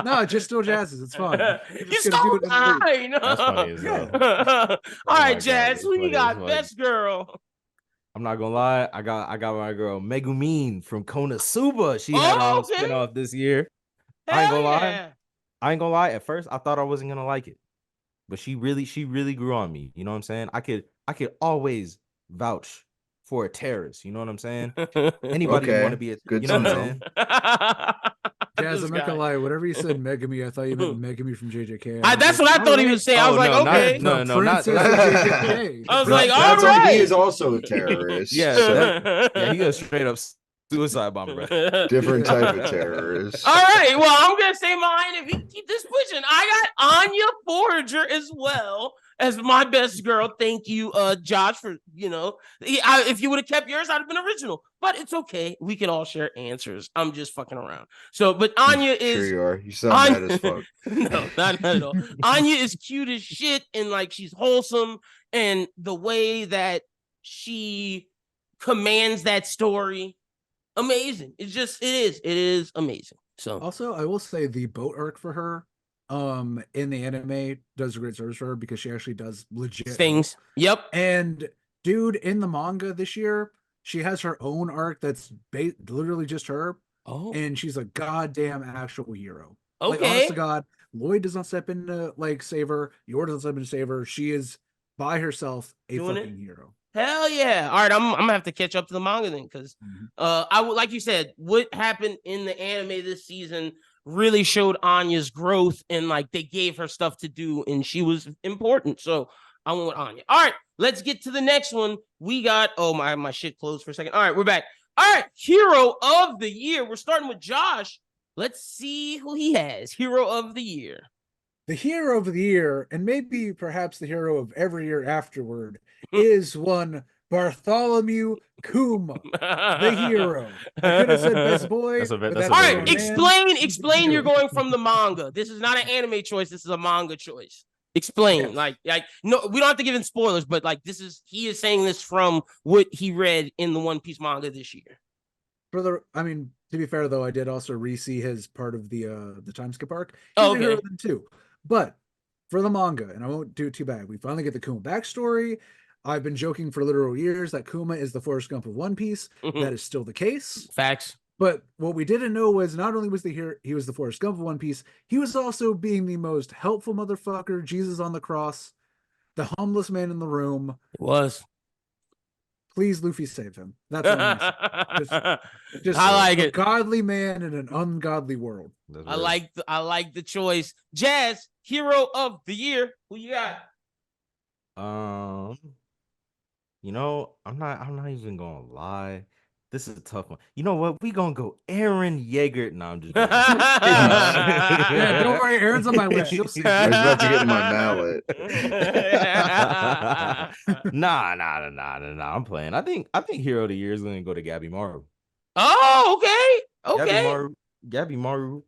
No, just still Jazz's. It's fine. You stole mine. That's funny as hell. All right, Jazz, who you got? Best girl. I'm not gonna lie. I got my girl Megumin from Konosuba. She had her own spinoff this year. I ain't gonna lie. At first, I thought I wasn't gonna like it, but she really grew on me. You know what I'm saying? I could always vouch for a terrorist. You know what I'm saying? Anybody want to be a good? You know what I'm saying? Jazz, I'm not gonna lie. Whatever you said, Megami, I thought you meant Megami from JJK. That's what I thought he was saying. I was like, okay. No, not JJK. I was like, all That's right. He is also a terrorist. Yeah, he goes straight up suicide bomber, bro. Different type of terrorist. All right, well, I'm gonna say mine if you keep this pushing. I got Anya Forager as well as my best girl. Thank you, Josh, for if you would have kept yours, I'd have been original. But it's okay. We can all share answers. I'm just fucking around. So, but Anya is. Sure you are. You sound mad as fuck. No, not at all. Anya is cute as shit, and like she's wholesome, and the way that she commands that story, amazing. It is amazing. So also, I will say the boat arc for her, in the anime does a great service for her because she actually does legit things. Yep. And dude, in the manga this year, she has her own arc that's literally just her. Oh, and she's a goddamn actual hero. Okay. Like, honest to God, Lloyd does not step in to like save her. Yor doesn't step in to save her. She is by herself a fucking hero. Hell yeah! All right, I'm gonna have to catch up to the manga then, because I would, like you said, what happened in the anime this season really showed Anya's growth, and like they gave her stuff to do, and she was important. So I went with Anya. All right, let's get to the next one. We got my shit closed for a second. All right, we're back. All right, hero of the year. We're starting with Josh. Let's see who he has. Hero of the year. The hero of the year, and maybe perhaps the hero of every year afterward, is one Bartholomew Kuma, the hero. I could have said best boy. All right, explain. You're going from the manga. This is not an anime choice. This is a manga choice. Explain. Yes. Like no, we don't have to give in spoilers, but like he is saying this from what he read in the One Piece manga this year. To be fair though, I did also re-see his part of the time skip arc. He's a hero then too. But for the manga, and I won't do it too bad, we finally get the Kuma backstory. I've been joking for literal years that Kuma is the Forrest Gump of One Piece. That is still the case. Facts. But what we didn't know was not only was he was the Forrest Gump of One Piece, he was also being the most helpful motherfucker, Jesus on the cross, the humblest man in the room. It was. Please, Luffy, save him. That's what I'm saying. Just I like it. A godly man in an ungodly world. I like the choice. Jazz, hero of the year. Who you got? I'm not even gonna lie. This is a tough one. You know what? We gonna go Eren Yeager. No, I'm just yeah, don't worry, Eren's on my list. You'll see. I was about to get in my mallet. Nah. I'm playing. I think hero of the year is gonna go to Gabby Maru. Oh, okay. Gabby Maru.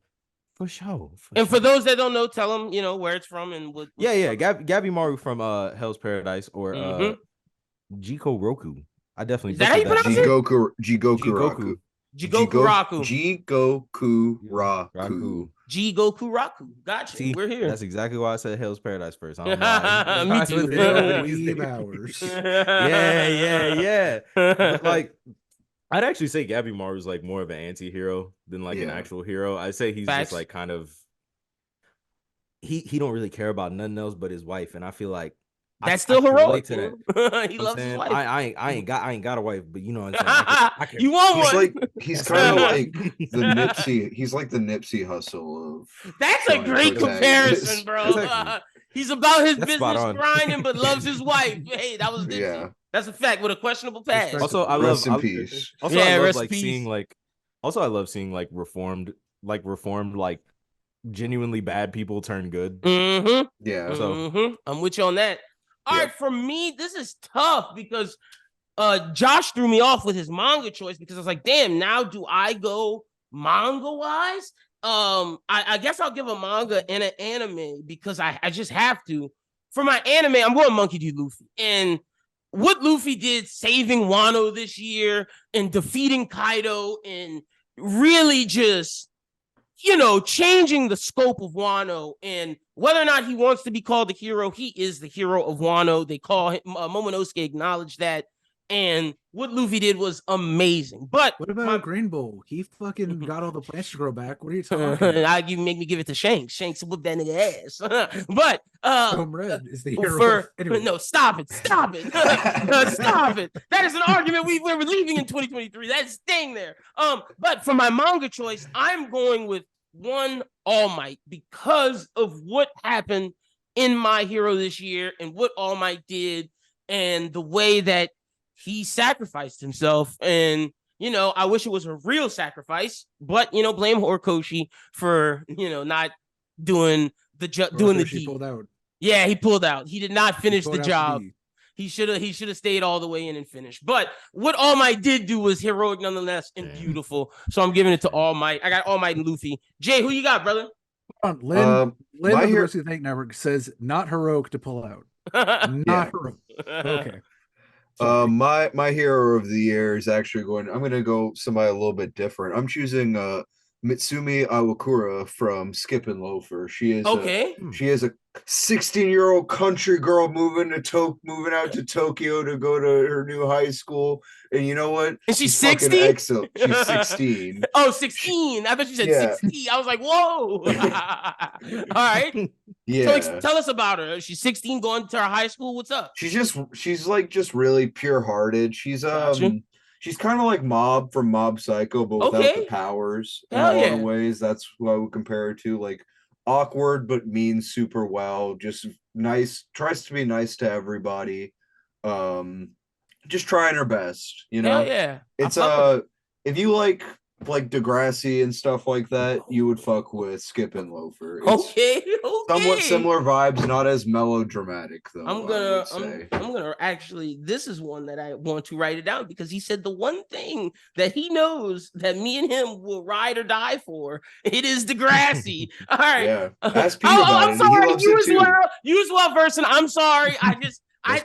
For sure. For those that don't know, tell them where it's from and what. Yeah. Gabby Maru from Hell's Paradise or Jiko Roku. I definitely. Is that how you pronounce it? Jigoku Raku. Jigoku Raku. Gotcha. See, we're here. That's exactly why I said Hell's Paradise first. I don't know. Me too. Hours. Yeah. But, like, I'd actually say Gabby Maru is like more of an anti-hero than like an actual hero. I'd say he's just like kind of he don't really care about nothing else but his wife, and I feel like that's still heroic. He loves his wife. I ain't got a wife, but you know what I'm saying. You want one? He's kind of like the Nipsey. He's like the Nipsey Hussle of. That's a great comparison, bro. He's about his business grinding, but loves his wife. Hey, that was Nipsey. Yeah. That's a fact with a questionable past. Also, I love peace. Also, I love like seeing like. Also, I love seeing like reformed, like genuinely bad people turn good. Yeah. So I'm with you on that. All right, for me, this is tough because Josh threw me off with his manga choice because I was like, damn, now do I go manga-wise? I guess I'll give a manga and an anime because I just have to. For my anime, I'm going Monkey D. Luffy. And what Luffy did saving Wano this year and defeating Kaido and really just changing the scope of Wano, and whether or not he wants to be called the hero, he is the hero of Wano. They call him, Momonosuke acknowledged that, and what Luffy did was amazing. But what about Green Bull? He fucking got all the plants to grow back. What are you talking about? You make me give it to Shanks. Shanks will whip that nigga ass. But Home Red is the hero. Anyway. No, stop it. Stop it. Stop it. That is an argument we're leaving in 2023. That's staying there. But for my manga choice, I'm going with One, All Might, because of what happened in My Hero this year and what All Might did and the way that he sacrificed himself. And, you know, I wish it was a real sacrifice, but, you know, blame Horikoshi for, you know, not doing the deed. Pulled out. Yeah, he pulled out. He did not finish the job. He should have stayed all the way in and finished. But what All Might did do was heroic nonetheless and beautiful. So I'm giving it to All Might. I got All Might and Luffy. Jay, who you got, brother? Lynn of the BrosWhoThink Network says not heroic to pull out. Not heroic. Okay. My hero of the year is actually I'm gonna go somebody a little bit different. I'm choosing Mitsumi Awakura from Skip and Loafer. She is a 16-year-old country girl moving out to Tokyo to go to her new high school. And you know what? And she's 60? She's 16. Oh, 16. I thought you said 60. I was like, whoa. All right. Yeah. So tell us about her. She's 16 going to her high school. What's up? She's like just really pure-hearted. She's She's kind of like Mob from Mob Psycho, but without the powers in a lot of ways. That's what I would compare her to. Like, awkward, but means super well. Just nice, tries to be nice to everybody. Just trying her best, you know? It's if you like Degrassi and stuff like that, you would fuck with Skip and Loafer. It's somewhat similar vibes, not as melodramatic though. I'm gonna actually, this is one that I want to write it down because he said the one thing that he knows that me and him will ride or die for, it is Degrassi. All right. Yeah. Ask Pete about I'm sorry, you as well, Versen. I'm sorry.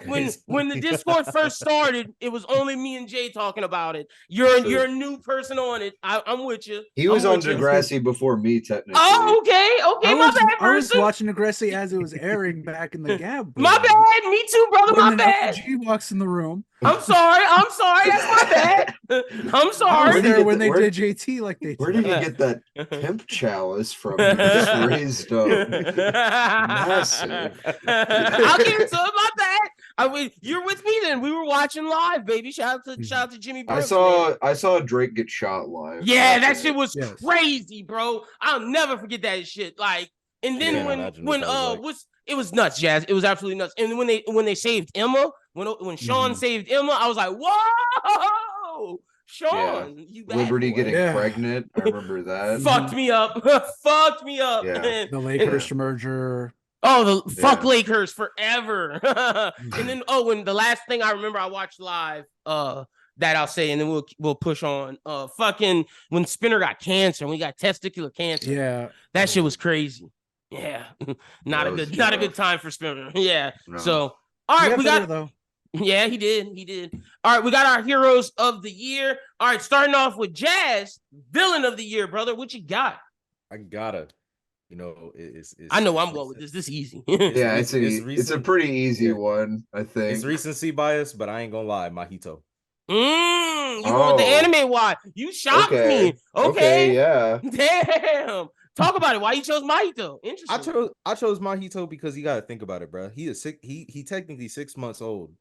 When the Discord first started, it was only me and Jay talking about it. You're a new person on it. I'm with you. He was on Degrassi before me, technically. Oh, okay. My bad, I was watching Degrassi as it was airing back in the Gab. My bad. Me too, brother. My bad. He walks in the room. I'm sorry. That's my bad. I'm sorry. I was there when they did JT like they did. Where did you get that pimp chalice from? It's raised up. Massive. I'll give it to him. My bad. I mean, you're with me then. We were watching live, baby. Shout out to Jimmy Brooks. I saw Drake get shot live. Yeah, that shit was crazy, bro. I'll never forget that shit. Like, and then it was nuts, Jazz. It was absolutely nuts. And when they saved Emma, when Sean saved Emma, I was like, whoa, Sean, you back, Liberty getting pregnant. I remember that. Fucked me up. Yeah. The Lakers merger. Oh, the fuck Lakers forever. And then when the last thing I remember I watched live, that I'll say, and then we'll push on. Fucking when Spinner got cancer and we got testicular cancer. Yeah. That shit was crazy. Yeah. Not a good time for Spinner. Yeah. No. So all right, we got though. Yeah, he did. All right, we got our heroes of the year. All right, starting off with Jazz, villain of the year, brother. What you got? I gotta. You know, I know I'm going with this. This is easy. Yeah, it's a pretty easy one, I think. It's recency bias, but I ain't gonna lie, Mahito. You going with the anime? Why? You shocked me. Okay, yeah. Damn. Talk about it. Why you chose Mahito? Interesting. I chose Mahito because you got to think about it, bro. He is sick. He technically 6 months old,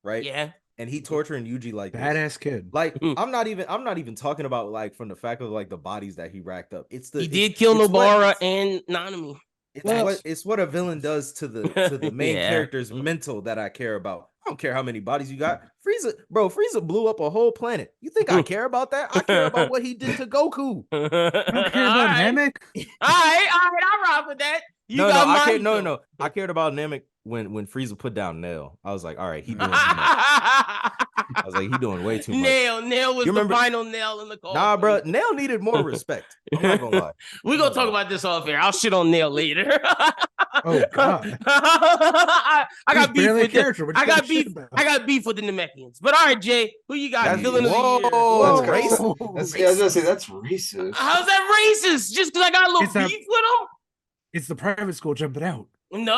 right? Yeah. And he torturing Yuji like badass kid. Like I'm not even talking about like from the fact of like the bodies that he racked up. He did kill Nobara and Nanami. It's what a villain does to the main character's mental that I care about. I don't care how many bodies you got. Frieza blew up a whole planet. You think I care about that? I care about what he did to Goku. I don't care about Namek. All right, I rock with that. I cared about Namek when Frieza put down Nail. I was like, all right, he doing too much. I was like, he doing way too much. Nail was the final nail in the coffin. Nah, bro, Nail needed more respect. I'm not gonna lie. We're gonna talk about this off air. I'll shit on Nail later. Oh God. I got beef with I got beef with the Namekians. But all right, Jay, who you got? Villain of the year. That's racist. I was gonna say that's racist. How's that racist? Just because I got a little beef with him? It's the private school jumping out. No.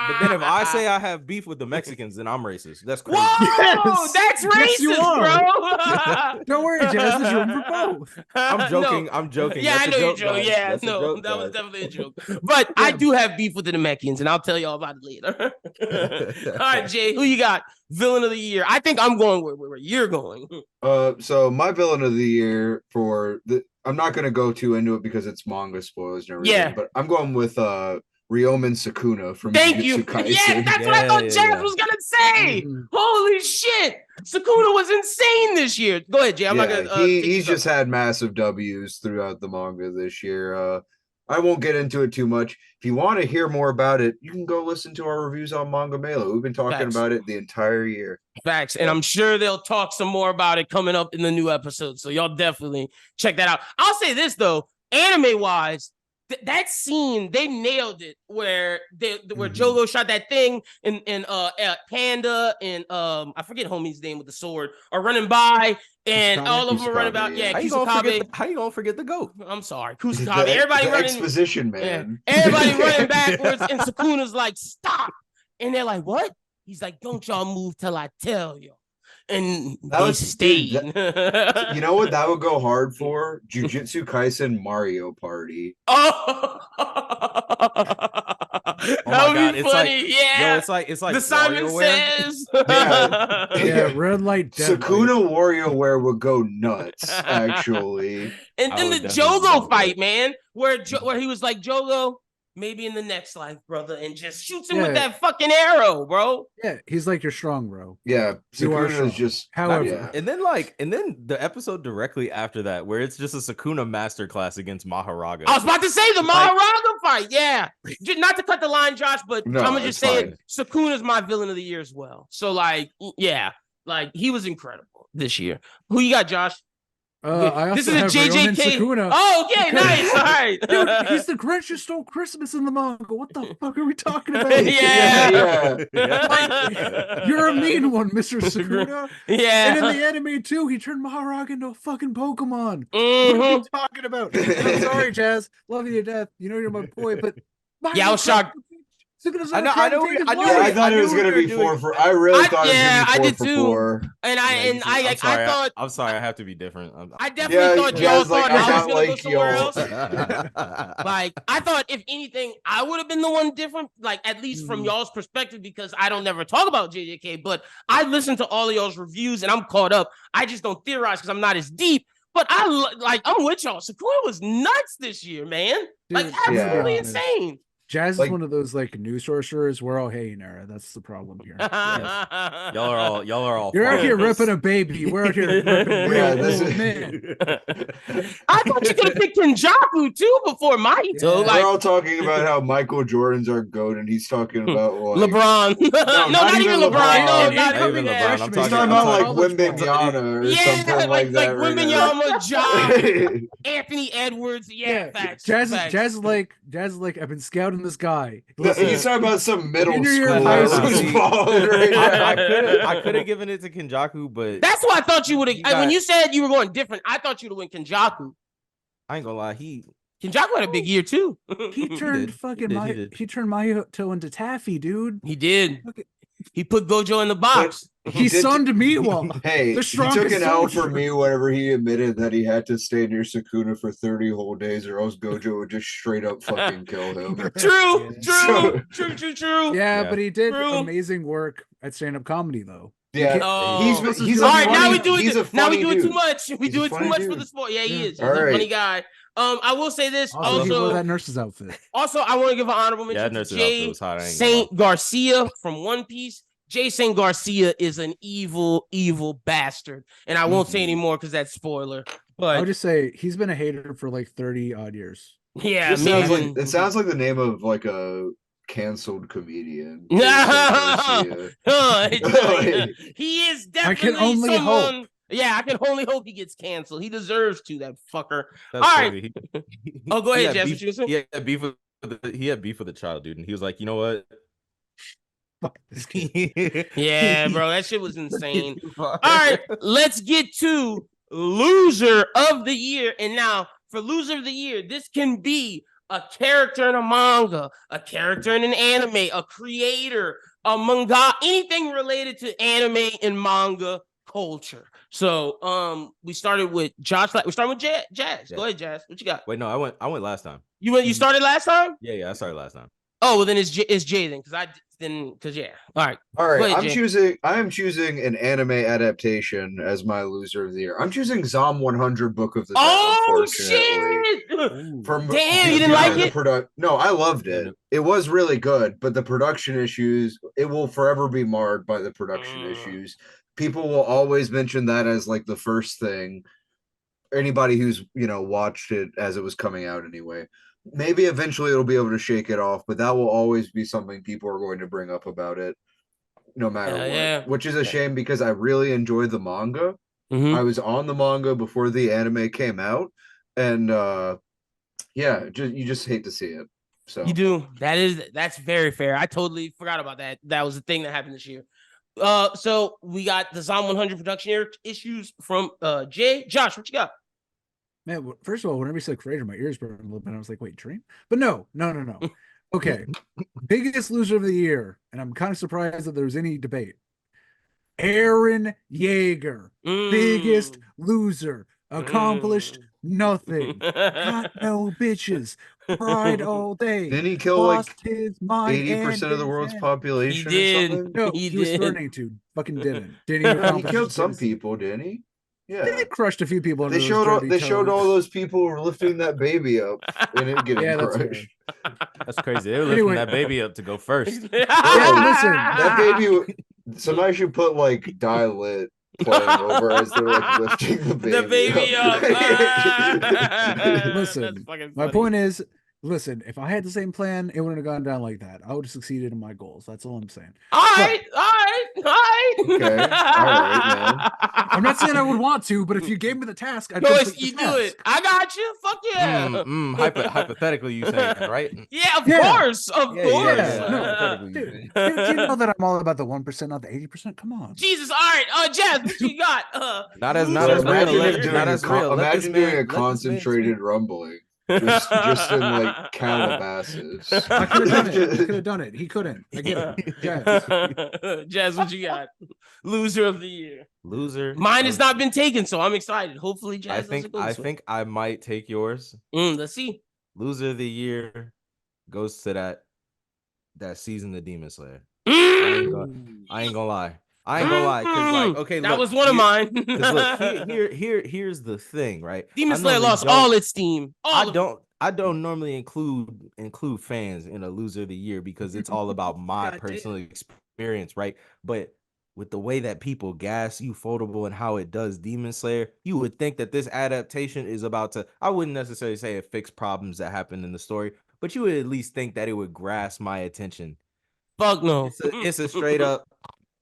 But then if I say I have beef with the Mexicans, then I'm racist. That's crazy. Whoa, that's racist, bro. Don't worry, Jazz. There's room for both. I'm joking. I'm joking. Yeah, I know you're joking. Yeah, no, that was definitely a joke. But I do have beef with the Namekians, and I'll tell y'all about it later. All right, Jay, who you got? Villain of the year. I think I'm going where you're going. So my villain of the year for I'm not gonna go too into it because it's manga spoilers and everything. Yeah. But I'm going with Ryomen Sukuna from Thank Jujutsu you. Kaisen. Yeah, that's what I thought Jazz was gonna say. Holy shit, Sukuna was insane this year. Go ahead, Jay. I'm not gonna. He's just had massive W's throughout the manga this year. I won't get into it too much. If you want to hear more about it, you can go listen to our reviews on Manga Melee. We've been talking about it the entire year. Facts. And I'm sure they'll talk some more about it coming up in the new episode. So y'all definitely check that out. I'll say this though, anime-wise, that scene, they nailed it where Jogo shot that thing and Panda and I forget homie's name with the sword are running by and Kusakabe? all of them are running about. Yeah, how you gonna forget the goat? I'm sorry, Kusakabe. Everybody running exposition, man. Yeah, everybody running backwards, and Sukuna's like, stop. And they're like, what? He's like, don't y'all move till I tell you. And they stayed. You know what that would go hard for? Jujutsu Kaisen Mario Party. Oh, that would be funny. Yeah, it's like the Simon Says. Yeah, red light. Sukuna WarioWare would go nuts, actually. And then the Jogo fight, man, where he was like, Jogo, maybe in the next life, brother, and just shoots him with that fucking arrow, bro. Yeah, he's like, you're strong, bro. Yeah, Sukuna is just. However, and then the episode directly after that, where it's just a Sukuna masterclass against Maharaga. I was about to say the Maharaga fight. Yeah, not to cut the line, Josh, but I'm gonna just say it. Sukuna's my villain of the year as well. So like, yeah, like he was incredible this year. Who you got, Josh? I also this is a have JJK. Sukuna. Oh, okay, nice. All right. Dude, he's the Grinch who stole Christmas in the manga. What the fuck are we talking about? Yeah. Like, you're a mean one, Mr. Sukuna. Yeah. And in the anime too, he turned Maharaga into a fucking Pokemon. Mm-hmm. What are you talking about? I'm sorry, Jazz. Love you to death. You know you're my boy, but yeah, I was shocked. I thought it was gonna be 4 for. I really thought it was gonna be 4 for 4. And I thought. I'm sorry, I have to be different. I definitely thought y'all thought I was gonna go somewhere else. Like I thought if anything, I would have been the one different. Like at least from y'all's perspective, because I don't never talk about JJK, but I listened to all of y'all's reviews and I'm caught up. I just don't theorize because I'm not as deep. But I'm with y'all. Sukuna was nuts this year, man. Dude, like absolutely insane. Jazz is one of those like news sorcerers. We're all hating her. That's the problem here. Yes. Y'all are all. You're out here ripping a baby. We're out here ripping man. I thought you could have picked Kenjaku too before Mahito. We're all talking about how Michael Jordan's our GOAT, and he's talking about LeBron. No, not even LeBron. No, not even LeBron. He's talking about like Wembanyama or something like that. Like Wembanyama, John, Anthony Edwards. Yeah, facts. Jazz is like I've been scouting this guy. He's talking about some middle school. I could have given it to Kenjaku, but that's why I thought you would have. When you said you were going different, I thought you'd have went Kenjaku. I ain't gonna lie, Kenjaku had a big year too. He turned he turned Mahito into Taffy, dude. He did. He put Gojo in the box. He sunned Miwa. Hey, he took an L for me whenever he admitted that he had to stay near Sukuna for 30 whole days, or else Gojo would just straight up fucking kill him. True. Yeah, but he did amazing work at stand-up comedy, though. Yeah, he's all right. Now we do it. Too much. We do it too much for the sport. Yeah, he is. He's a funny guy. I will say this also. He wore that nurse's outfit. Also, I want to give an honorable mention to Jay Saint Garcia from One Piece. Jay Saint Garcia is an evil bastard, and I won't say anymore because that's spoiler. But I'll just say he's been a hater for like 30 odd years. Yeah, it sounds like the name of like a canceled comedian. He is definitely I can only hope. Yeah, I can only hope he gets canceled. He deserves to, that fucker. All right. Oh, go ahead, Jess. He had beef with the child, dude, and he was like, you know what? Yeah, bro, that shit was insane. All right, let's get to loser of the year. And now for loser of the year, this can be a character in a manga, a character in an anime, a creator, a manga, anything related to anime and manga culture. So we started with Josh. We're starting with Jazz. Go ahead, Jazz. What you got? Wait, no, I went last time. You started last time? Yeah, I started last time. Oh, well then it's Jay then, because yeah. All right. Ahead, I am choosing an anime adaptation as my loser of the year. I'm choosing Zom 100 Book of the Dead. Oh shit! Damn, you didn't like it? No, I loved it. It was really good, but the production issues, it will forever be marred by the production issues. People will always mention that as like the first thing. Anybody who's watched it as it was coming out anyway. Maybe eventually it'll be able to shake it off, but that will always be something people are going to bring up about it, no matter what. Yeah. Which is a shame because I really enjoyed the manga. I was on the manga before the anime came out, and you just hate to see it. So you do. That's very fair. I totally forgot about that. That was the thing that happened this year. So we got the Zom 100 production issues from Jay. Josh, what you got? Man, first of all, whenever you said creator, my ears burned a little bit. I was like, wait, Dream? But no. Okay. Biggest loser of the year, and I'm kind of surprised that there's any debate. Aaron Yeager, biggest loser, accomplished nothing, got no bitches, cried all day. Didn't he kill like 80% of the world's population? He did. Or something? No, he was threatening to. Fucking didn't. He killed some people, didn't he? Yeah, they crushed a few people. They showed all those people who were lifting that baby up and it getting crushed. That's crazy. They were lifting that baby up to go first. Listen, that baby. Somebody should put like Die Lit playing over as they're like lifting the baby up. Listen, my point is, listen, if I had the same plan, it wouldn't have gone down like that. I would have succeeded in my goals. That's all I'm saying. All right. Okay. All right, man. I'm not saying I would want to, but if you gave me the task, I'd do it. I got you. Fuck yeah. Hypothetically, you saying that, right? Yeah, of course. Of course. No, dude, you know that I'm all about the 1%, not the 80%. Come on. Jesus. All right. Jazz, what you got? Not as real. Imagine doing a concentrated rumbling. Just in like Calabasas. I could have done it. He couldn't. I get it. Jazz, what you got? Loser of the year. Mine has not been taken, so I'm excited. Hopefully, Jazz. I think I might take yours. Let's see. Loser of the year goes to that season of Demon Slayer. I ain't gonna lie. Cause okay, that was one of mine. Look, here's the thing, right? Demon Slayer lost all its steam. I don't normally include fans in a loser of the year because it's all about my personal experience, right? But with the way that people gas Ufotable and how it does Demon Slayer, you would think that this adaptation is about to, I wouldn't necessarily say it fixed problems that happened in the story, but you would at least think that it would grasp my attention. Fuck no. It's a straight up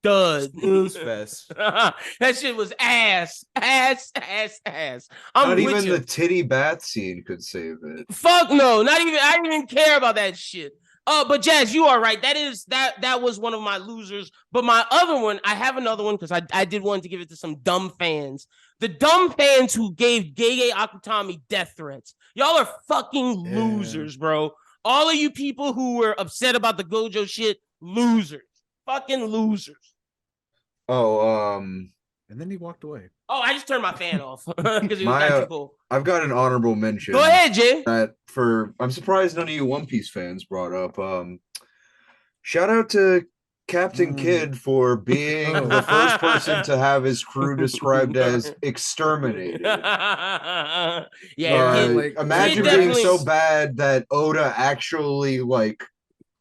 dud. Snooze fest. That shit was ass. Not even the titty bath scene could save it. Fuck no. Not even. I didn't even care about that shit. But Jazz, you are right. That was one of my losers. But my other one, I have another one because I did want to give it to some dumb fans. The dumb fans who gave Gege Akutami death threats. Y'all are fucking losers, bro. All of you people who were upset about the Gojo shit, losers. Fucking losers. Oh, and then he walked away. Oh, I just turned my fan off because it was too cool. I've got an honorable mention. Go ahead, Jay. I'm surprised none of you One Piece fans brought up. Shout out to Captain Kidd for being the first person to have his crew described as exterminated. Imagine being so bad that Oda actually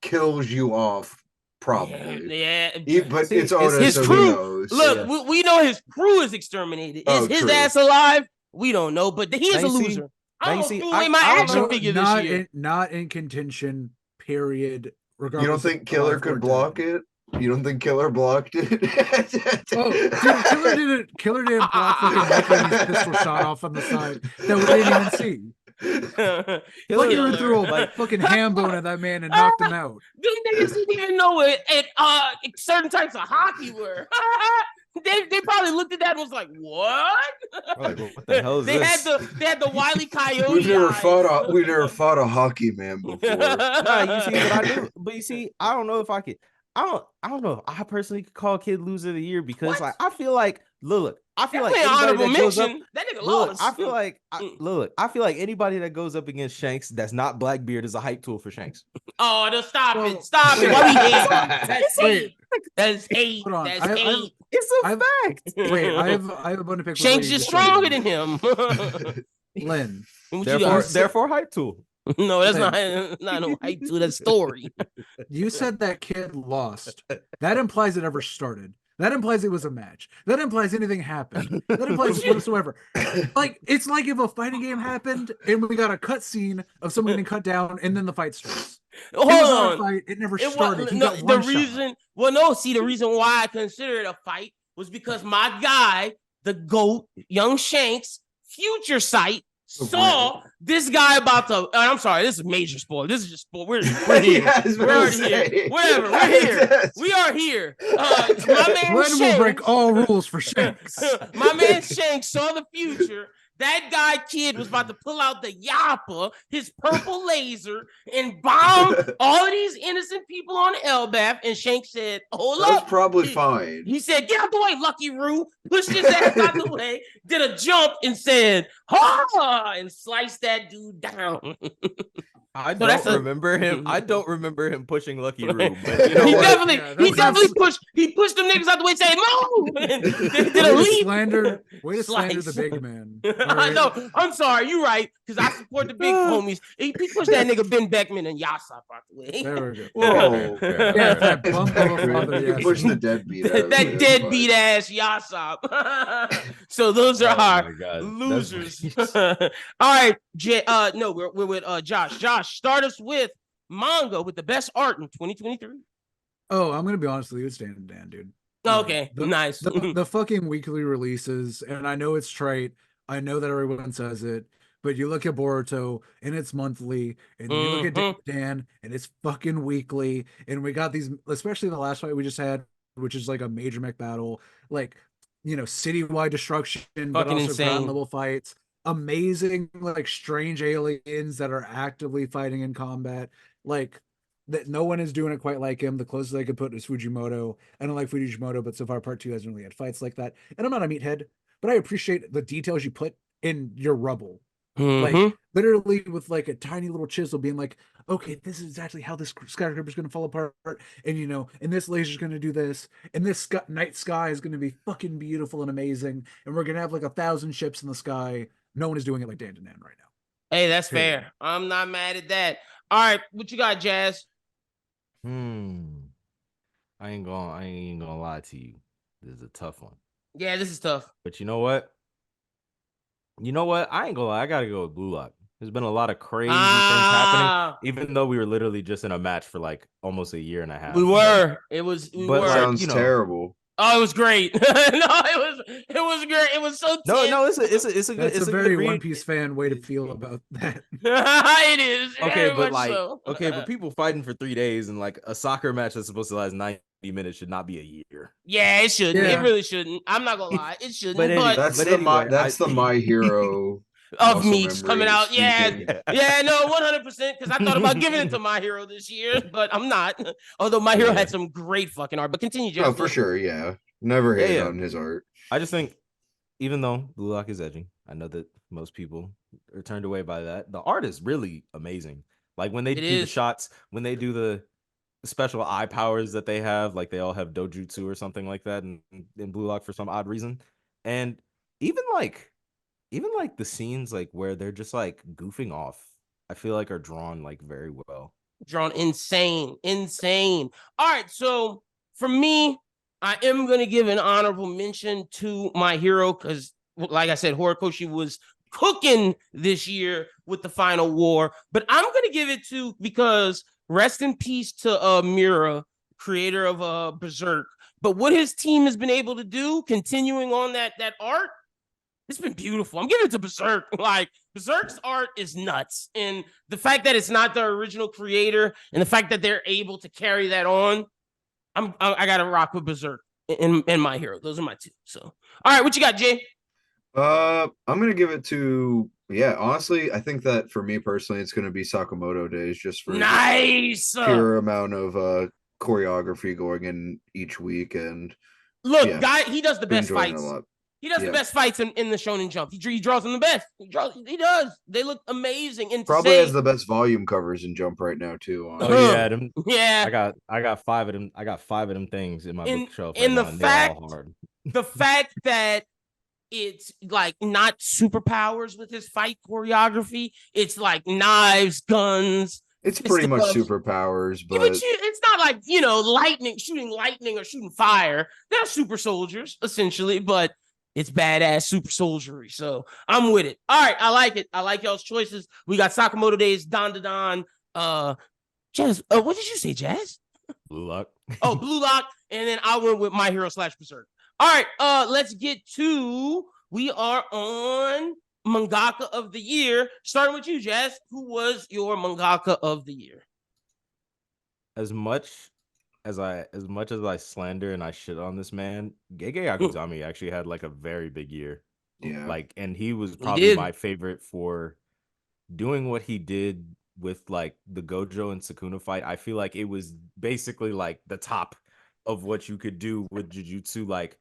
kills you off. Probably. Yeah. But it's Oda, his so crew. Who knows? Look, we know his crew is exterminated. Is his ass alive? We don't know, but he is a loser. I threw away my action figure this year. Not in contention, period. You don't think Killer could block it? You don't think Killer blocked it? Dude, Killer didn't block fucking his pistol shot off on the side that we didn't even see. Killer threw a fucking ham bone at that man and knocked him out. Them niggas didn't even know what certain types of hockey were. They probably looked at that and was like, "What? What the hell is this?" They had the Wile E. Coyote. We never fought a hockey man before. You see what I do, but you see, I don't know if I could. I don't know if I personally could call Kid loser of the year because I feel like look. I feel like honorable anybody that goes up. mention. That nigga Look, lost. I feel like I feel like anybody that goes up against Shanks that's not Blackbeard is a hype tool for Shanks. Oh, no, stop it. Stop it. Why we hate? That's hate. That's hate. Hold on. That's hate. It's a fact. Wait, I have a bone to pick. Shanks is stronger than him. Lynn. Therefore, hype tool. No, that's not no hype tool. That's story. You said that kid lost. That implies it ever started. That implies it was a match. That implies anything happened. That implies whatsoever. Like, it's like if a fighting game happened and we got a cut scene of someone getting cut down and then the fight starts. Hold on. Fight. It never started. The reason why I consider it a fight was because my guy, the GOAT, Young Shanks, future sight, saw this guy about to. I'm sorry, this is major spoiler. This is just spoiler. We're here. We're already here. Whatever. We're here. We are here. My man Glenn will break all rules for Shanks. My man Shanks saw the future. That guy kid was about to pull out the Yappa, his purple laser, and bomb all of these innocent people on Elbaf. And Shanks said, "Hold up." That's probably fine. He said, "Get out the way, Lucky Roo." Pushed his ass out the way, did a jump, and said, "Ha!" and sliced that dude down. I don't remember him pushing Lucky Roo. But you know he definitely pushed them niggas out the way and said, "Move!" Did a leap. Way to slander the big man. Right. No, I'm sorry. You're right, because I support the big homies. He pushed that nigga Ben Beckman and Yasop out the way. There we go. Whoa. Yeah, that bump of a father. You push the deadbeat. That deadbeat ass Yasop. So those are our losers. All right, we're with Josh. Josh, start us with manga with the best art in 2023. Oh, I'm gonna be honest with you, it's Dan and Dan, dude. Okay, nice. The fucking weekly releases, and I know it's trite. I know that everyone says it, but you look at Boruto and it's monthly, and you look at Dan and it's fucking weekly, and we got these, especially the last fight we just had, which is like a major mech battle, like, you know, citywide destruction, but also insane. ground level fights. Amazing, like, strange aliens that are actively fighting in combat, like that no one is doing it quite like him. The closest I could put is Fujimoto. I don't like Fujimoto, but so far part 2 hasn't really had fights like that. And I'm not a meathead, but I appreciate the details you put in your rubble. Like, literally with like a tiny little chisel being like, okay, this is exactly how this skyscraper is going to fall apart, and you know, and this laser is going to do this, and this night sky is going to be fucking beautiful and amazing, and we're going to have like 1,000 ships in the sky. No one is doing it like Dan to Dan right now. Hey, that's fair. I'm not mad at that. All right, what you got, Jazz? I ain't gonna lie to you. This is a tough one. Yeah, this is tough. But you know what? I ain't gonna lie. I gotta go with Blue Lock. There's been a lot of crazy things happening, even though we were literally just in a match for like almost a year and a half. We were. It was. Sounds terrible. Oh, it was great. No, it was great. It was so tense. No, it's a good. It's a very One Piece fan way to feel about that. It is. Okay, but like, but people fighting for 3 days and like a soccer match that's supposed to last 90 minutes should not be a year. Yeah, it shouldn't. Yeah. It really shouldn't. I'm not gonna lie, it shouldn't. But that's the My Hero of memes coming out. Speaking. Yeah, no, 100%. Because I thought about giving it to My Hero this year, but I'm not. Although My Hero had some great fucking art. But continue, Jeff. Oh, for sure. Yeah, never hated on his art. I just think, even though Blue Lock is edgy, I know that most people are turned away by that. The art is really amazing. Like when they do the shots, when they do the special eye powers that they have, like they all have dojutsu or something like that in Blue Lock for some odd reason. And even like the scenes like where they're just like goofing off, I feel like are drawn like very well. Drawn insane. All right, so for me, I am gonna give an honorable mention to My Hero because, like I said, Horikoshi was cooking this year with the final war. But I'm gonna give it to, because rest in peace to Mura, creator of Berserk. But what his team has been able to do, continuing on that art, it's been beautiful. I'm giving it to Berserk. Like, Berserk's art is nuts. And the fact that it's not the original creator and the fact that they're able to carry that on, I got to rock with Berserk and My Hero. Those are my two. So, all right, what you got, Jay? I'm going to give it to, honestly, I think that for me personally, it's going to be Sakamoto Days, just for nice pure amount of choreography going in each week. And look, guy, he does the best fights. He does the best fights in the Shonen Jump. He draws them the best. He does. They look amazing. And probably has the best volume covers in Jump right now too. Yeah. I got 5 of them. I got 5 of them things in my bookshelf right now, and they're all hard. The fact that it's like not superpowers with his fight choreography. It's like knives, guns. It's pretty much superpowers, but it's not like, shooting lightning or shooting fire. They're super soldiers, essentially, but it's badass super soldiery. So I'm with it. All right, I like it. I like y'all's choices. We got Sakamoto Days, Don Don, Jazz. What did you say, Jazz? Blue Lock. Oh, Blue Lock. And then I went with My Hero / Berserk. All right, let's get to, we are on Mangaka of the Year. Starting with you, Jazz. Who was your Mangaka of the Year? As much as I slander and I shit on this man, Gege Akutami actually had like a very big year. Yeah. Like, and he was probably my favorite for doing what he did with like the Gojo and Sukuna fight. I feel like it was basically like the top of what you could do with Jujutsu. Like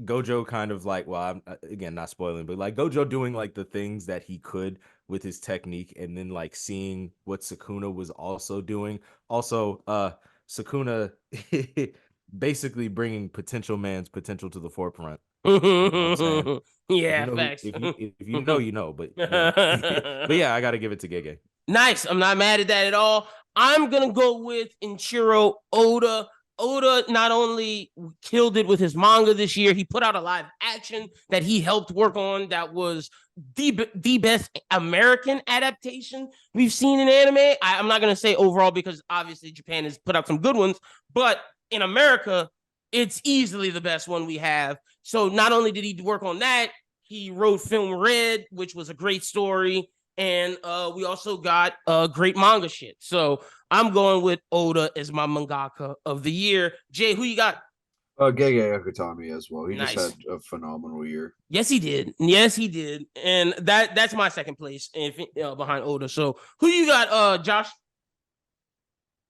Gojo kind of like, well, I'm again not spoiling, but like Gojo doing like the things that he could with his technique, and then like seeing what Sukuna was also doing. Also, Sukuna basically bringing potential man's potential to the forefront. You know Yeah, facts. If you know, you know. But but yeah, I got to give it to Gege. Nice. I'm not mad at that at all. I'm gonna go with Inchiro Oda. Oda not only killed it with his manga this year, he put out a live action that he helped work on that was the best American adaptation we've seen in anime. I'm not going to say overall because obviously Japan has put out some good ones, but in America, it's easily the best one we have. So not only did he work on that, he wrote Film Red, which was a great story. And we also got great manga shit. So I'm going with Oda as my mangaka of the year. Jay, who you got? Gege Akutami as well. He Nice. just had a phenomenal year. Yes, he did. Yes, he did. And that's my second place behind Oda. So who you got, Josh?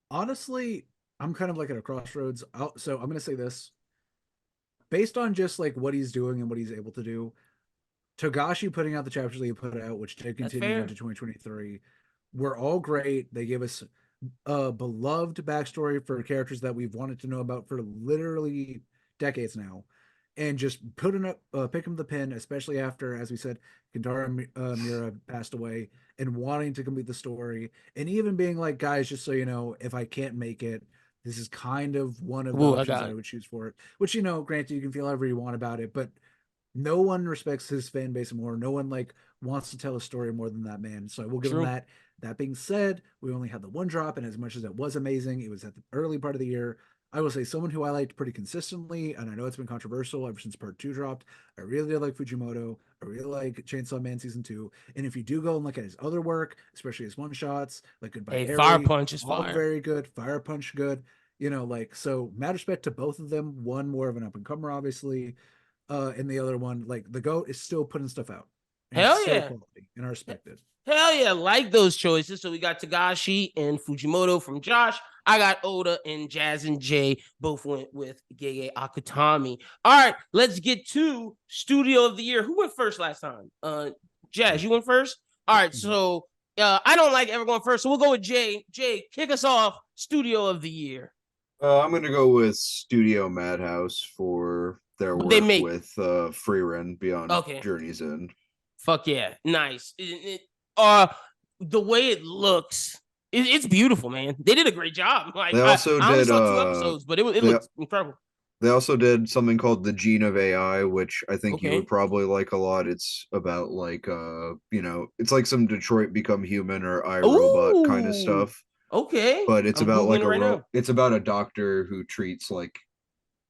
Honestly, I'm kind of like at a crossroads. So I'm going to say this. Based on just like what he's doing and what he's able to do, Togashi putting out the chapters that he put out, which did continue into 2023, were all great. They gave us a beloved backstory for characters that we've wanted to know about for literally decades now, and just picking up the pen, especially after, as we said, Kentaro Miura passed away, and wanting to complete the story, and even being like, guys, just so you know, if I can't make it, this is kind of one of the options I would choose for it. Which, granted, you can feel however you want about it, but no one respects his fan base more. No one like wants to tell a story more than that man. So I will give him that. That being said, we only had the one drop, and as much as it was amazing, it was at the early part of the year. I will say someone who I liked pretty consistently, and I know it's been controversial ever since part 2 dropped. I really did like Fujimoto. I really like Chainsaw Man Season 2. And if you do go and look at his other work, especially his one-shots, like Goodbye Harry, Fire Punch is all very good. Fire Punch, good. So mad respect to both of them. One more of an up-and-comer, obviously. And the other one, like the GOAT is still putting stuff out. Hell yeah. Quality, and I respect it. Hell yeah, like those choices. So we got Togashi and Fujimoto from Josh. I got Oda and Jazz and Jay. Both went with Gege Akutami. All right, let's get to Studio of the Year. Who went first last time? Jazz, you went first? All right, so I don't like ever going first, so we'll go with Jay. Jay, kick us off. Studio of the Year. I'm going to go with Studio Madhouse for their work with Frieren Beyond Journey's End. Fuck yeah, nice. The way it looks, it's beautiful, man. They did a great job. Like they also I only saw 2 episodes, but it looks incredible. They also did something called The Gene of AI, which I think you would probably like a lot. It's about like it's like some Detroit Become Human or iRobot kind of stuff. Okay. But it's about like it's about a doctor who treats like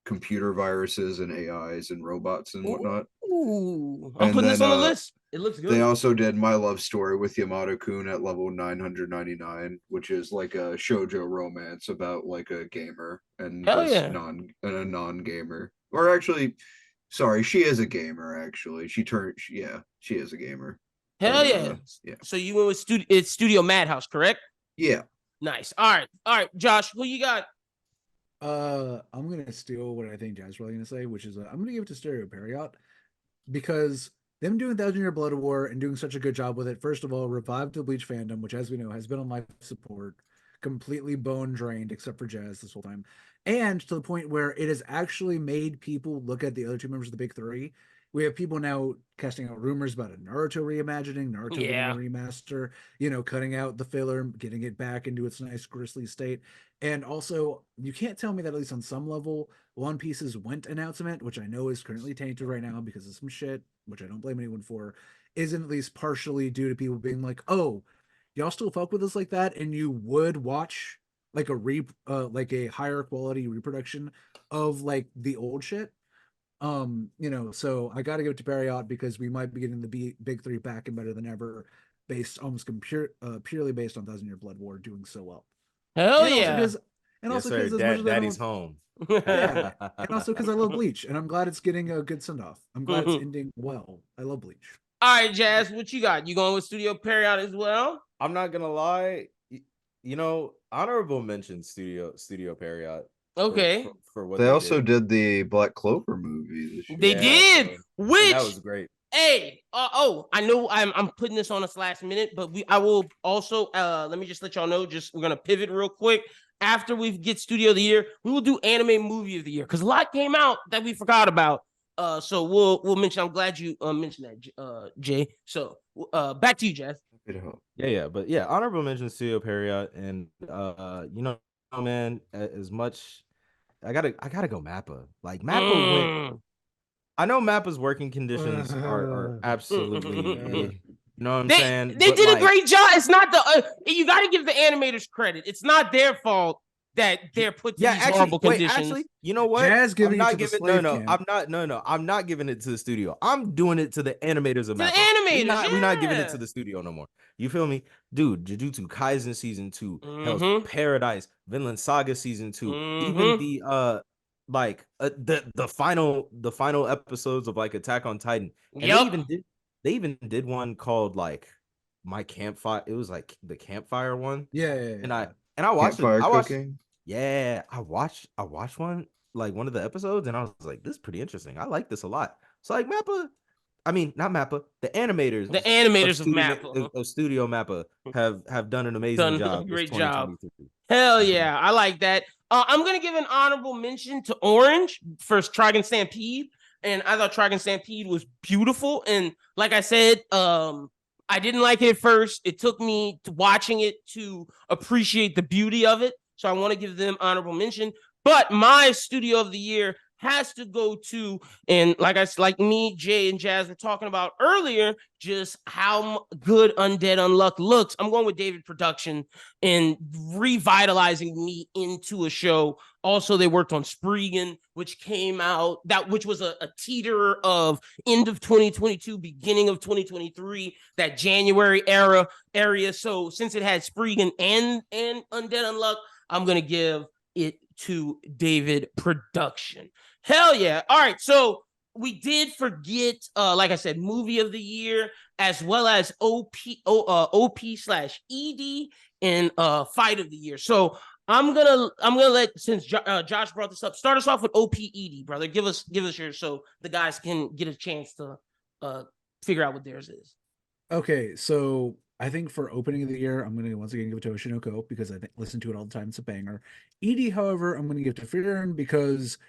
computer viruses and AIs and robots and whatnot. Ooh. I'm putting this on the list. It looks good. They also did My Love Story with Yamato-kun at level 999, which is like a shoujo romance about like a gamer and a non-gamer. Or actually, sorry, she is a gamer actually. She is a gamer. Hell yeah. Yeah. So you went with Studio Madhouse, correct? Yeah. Nice. All right, Josh, who you got? I'm gonna steal what I think Jazz is really gonna say, which is I'm gonna give it to Stereo Period. because them doing Thousand Year Blood War and doing such a good job with it, first of all, revived the Bleach fandom, which, as we know, has been on life support, completely bone drained, except for Jazz this whole time, and to the point where it has actually made people look at the other two members of the big three. We have people now casting out rumors about a Naruto reimagining, Naruto getting a remaster, cutting out the filler, getting it back into its nice grisly state. And also, you can't tell me that, at least on some level, One Piece's Went announcement, which I know is currently tainted right now because of some shit, which I don't blame anyone for, isn't at least partially due to people being like, "Oh, y'all still fuck with us like that?" And you would watch like a higher quality reproduction of like the old shit. So I got to give it to Barriot because we might be getting the big three back and better than ever, based almost purely based on Thousand Year Blood War doing so well. Hell and yeah! Also because as much as Daddy's home. Yeah, and also because I love Bleach, and I'm glad it's getting a good send off. I'm glad it's ending well. I love Bleach. All right, Jazz, what you got? You going with Studio Period as well? I'm not gonna lie, honorable mention Studio Period. Okay. For what they also did the Black Clover movie this year. They did, which that was great. Hey, I know I'm putting this on us last minute, but I will also let me just let y'all know. We're gonna pivot real quick. After we get Studio of the Year, we will do Anime Movie of the Year because a lot came out that we forgot about. So we'll mention. I'm glad you mentioned that, Jay. So back to you, Jazz. But honorable mention Studio Period, and man, as much I gotta go Mappa. Like Mappa went. I know Mappa's working conditions are absolutely, you know what I'm saying? They did a great job. It's not you got to give the animators credit. It's not their fault that they're put to these horrible conditions. Actually, you know what? Jazz giving I'm not giving it to the studio. I'm doing it to the animators of Mappa. We're not giving it to the studio no more. You feel me? Dude, Jujutsu Kaisen season 2, Hell's Paradise, Vinland Saga season 2, even the the final episodes of like Attack on Titan. And they even did one called like My Campfire. It was like the campfire one. Yeah. And I watched it. I watched one, like one of the episodes, and I was like, this is pretty interesting. I like this a lot. So like Mappa, I mean not Mappa, the animators of Mappa of Studio Mappa have done an amazing job. Great job. Hell yeah, I like that. I'm gonna give an honorable mention to Orange for Trigun Stampede, and I thought Trigun Stampede was beautiful. And like I said, I didn't like it at first. It took me to watching it to appreciate the beauty of it. So I want to give them honorable mention. But my Studio of the Year has to go to, and like me, Jay, and Jazz were talking about earlier, just how good Undead Unluck looks. I'm going with David Production and revitalizing me into a show. Also, they worked on Spriggan, which came out, which was a teeter of end of 2022, beginning of 2023, that January area. So since it had Spriggan and Undead Unluck, I'm going to give it to David Production. Hell yeah. All right. So we did forget, like I said, Movie of the Year, as well as OP/ED and Fight of the Year. So I'm gonna let, since Josh brought this up, start us off with OP/ED, brother. Give us yours so the guys can get a chance to figure out what theirs is. Okay, so I think for opening of the year, I'm going to once again give it to Oshinoko because I listen to it all the time. It's a banger. ED, however, I'm going to give to Frieren because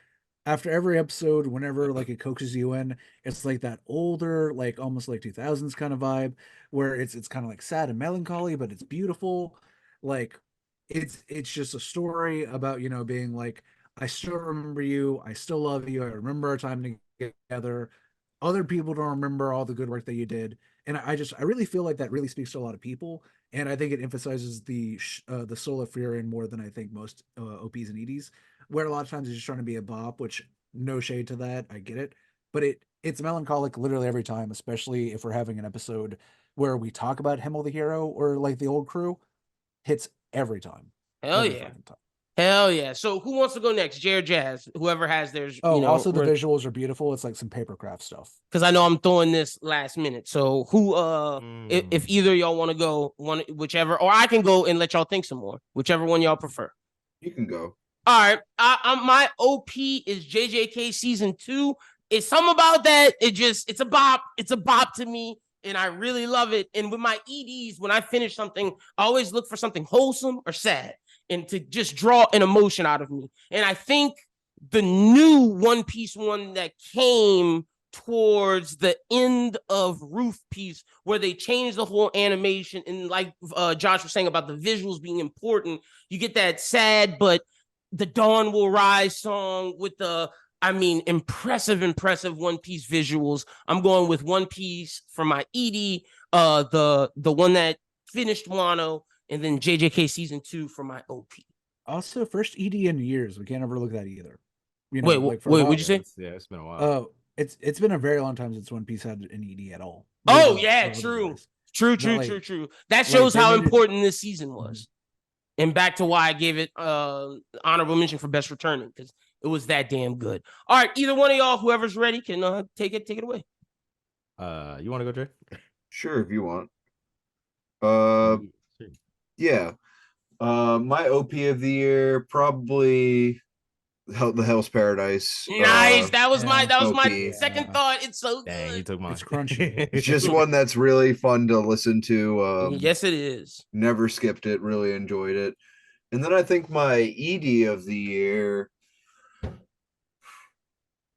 after every episode, whenever like it coaxes you in, it's like that older, like almost like 2000s kind of vibe where it's kind of like sad and melancholy, but it's beautiful. Like it's just a story about, being like, I still remember you. I still love you. I remember our time together. Other people don't remember all the good work that you did. And I really feel like that really speaks to a lot of people. And I think it emphasizes the soul of Frieren more than I think most OPs and EDs, where a lot of times it's just trying to be a bop, which no shade to that. I get it. But it's melancholic literally every time, especially if we're having an episode where we talk about Himmel the hero or like the old crew. Hits every time. Hell yeah. Hell yeah. So who wants to go next? Jay or Jazz? Whoever has theirs. Also the visuals are beautiful. It's like some papercraft stuff. Because I know I'm throwing this last minute. So who if either of y'all want to go, whichever, or I can go and let y'all think some more. Whichever one y'all prefer. You can go. All right. My OP is JJK season 2. it's something about that. It's a bop. It's a bop to me. And I really love it. And with my EDs, when I finish something, I always look for something wholesome or sad and to just draw an emotion out of me. And I think the new One Piece one that came towards the end of Roof Piece, where they changed the whole animation, and like Josh was saying about the visuals being important, you get that sad, but the Dawn Will Rise song with the impressive One Piece visuals. I'm going with One Piece for my ED, the one that finished Wano, and then JJK season 2 for my OP. Also, first ED in years. We can't overlook that either. You know, wait, what'd you say? Yeah, it's been a while. It's been a very long time since One Piece had an ED at all. Oh yeah, true. That shows how important this season was. And back to why I gave it honorable mention for best returning, because it was that damn good. All right, either one of y'all, whoever's ready, can take it away. You want to go, Jay? Sure, if you want. Yeah. My OP of the year, probably the Hell's Paradise. Nice. That was my second thought. It's so Dang, good. you took mine. It's crunchy. It's just one that's really fun to listen to. Yes, it is. Never skipped it. Really enjoyed it. And then I think my ED of the year.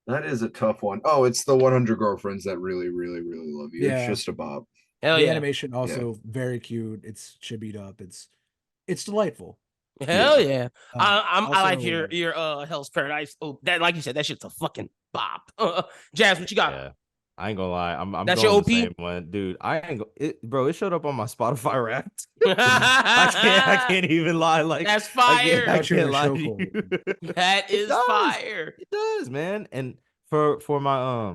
That is a tough one. Oh, it's the 100 Girlfriends That Really, Really, Really Love You. Yeah. It's just a bop. Hell the yeah. animation also very cute. It's chibied up. It's delightful. Hell yeah. I like also, your Hell's Paradise. Oh, that, like you said, that shit's a fucking bop. Jazz, what you got? Yeah. I ain't gonna lie. I'm That's going your OP? the same one, dude. Bro, it showed up on my Spotify Wrapped. I can't even lie. Like, that's fire. I can't lie to you. That is fire. It does, man. And for my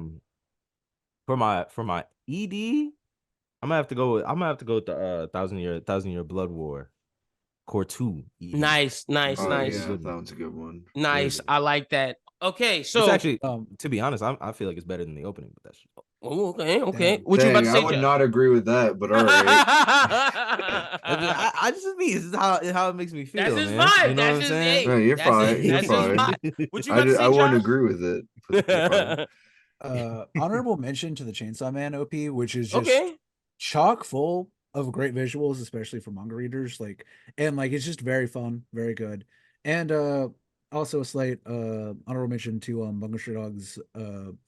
ED, I'm gonna have to go with the Thousand Year Blood War Core 2. ED. Nice. Yeah, that one's a good one. Nice. I like that. Okay, so it's actually, to be honest, I feel like it's better than the opening, but that's okay. What you about to say? I would not agree with that, but all right. I just mean this is how it makes me feel. That's his man. vibe. You know That's what I'm his saying? No, you're fine. You're That's fine. his vibe. What you about to say, I wouldn't Josh? agree with it. But you're fine. Honorable mention to the Chainsaw Man OP, which is just Okay. chock full of great visuals, especially for manga readers. It's just very fun, very good. And also a slight honorable mention to Bungo Stray Dogs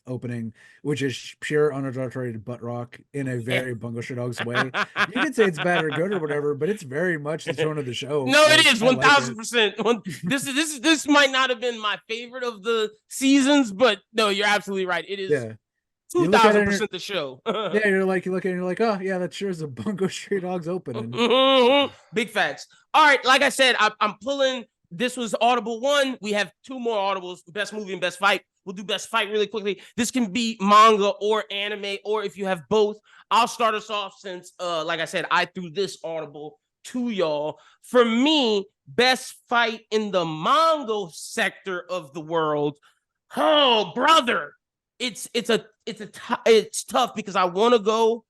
opening, which is pure unadulterated butt rock in a very Bungo Stray Dogs way. You could say it's bad or good or whatever, but it's very much the tone of the show. No, it is 1000%. This might not have been my favorite of the seasons, but no, you're absolutely right. It is. Yeah. 2000% the show. Yeah, you look at it and you're like, oh yeah, that sure is a Bungo Stray Dogs opening. Big facts. All right, like I said, I'm pulling. This was Audible 1. We have 2 more Audibles, best movie and best fight. We'll do best fight really quickly. This can be manga or anime, or if you have both. I'll start us off since, like I said, I threw this Audible to y'all. For me, best fight in the manga sector of the world. Oh, brother. It's tough because I want to go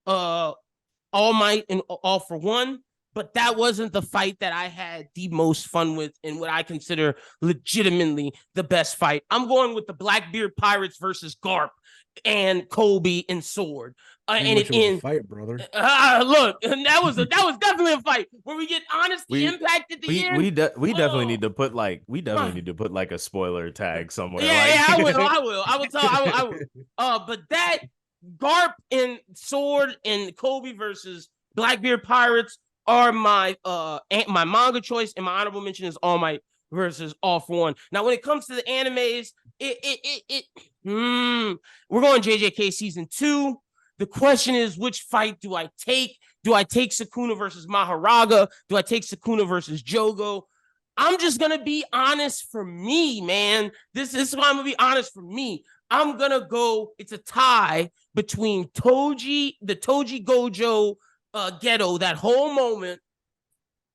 All Might and All for One, but that wasn't the fight that I had the most fun with and what I consider legitimately the best fight. I'm going with the Blackbeard Pirates versus Garp and Kobe and Sword. And it in fight, brother. Look, that was definitely a fight where we get honestly impact at the end. We definitely need to put like a spoiler tag somewhere. Yeah, I will. But that Garp and Sword and Kobe versus Blackbeard Pirates are my manga choice, and my honorable mention is All Might versus All for One. Now, when it comes to the animes, we're going JJK season 2. The question is, which fight do I take? Do I take Sukuna versus Maharaga? Do I take Sukuna versus Jogo? I'm just gonna be honest for me, man. This is why I'm gonna be honest for me. I'm gonna go. It's a tie between the Toji Gojo Ghetto, that whole moment,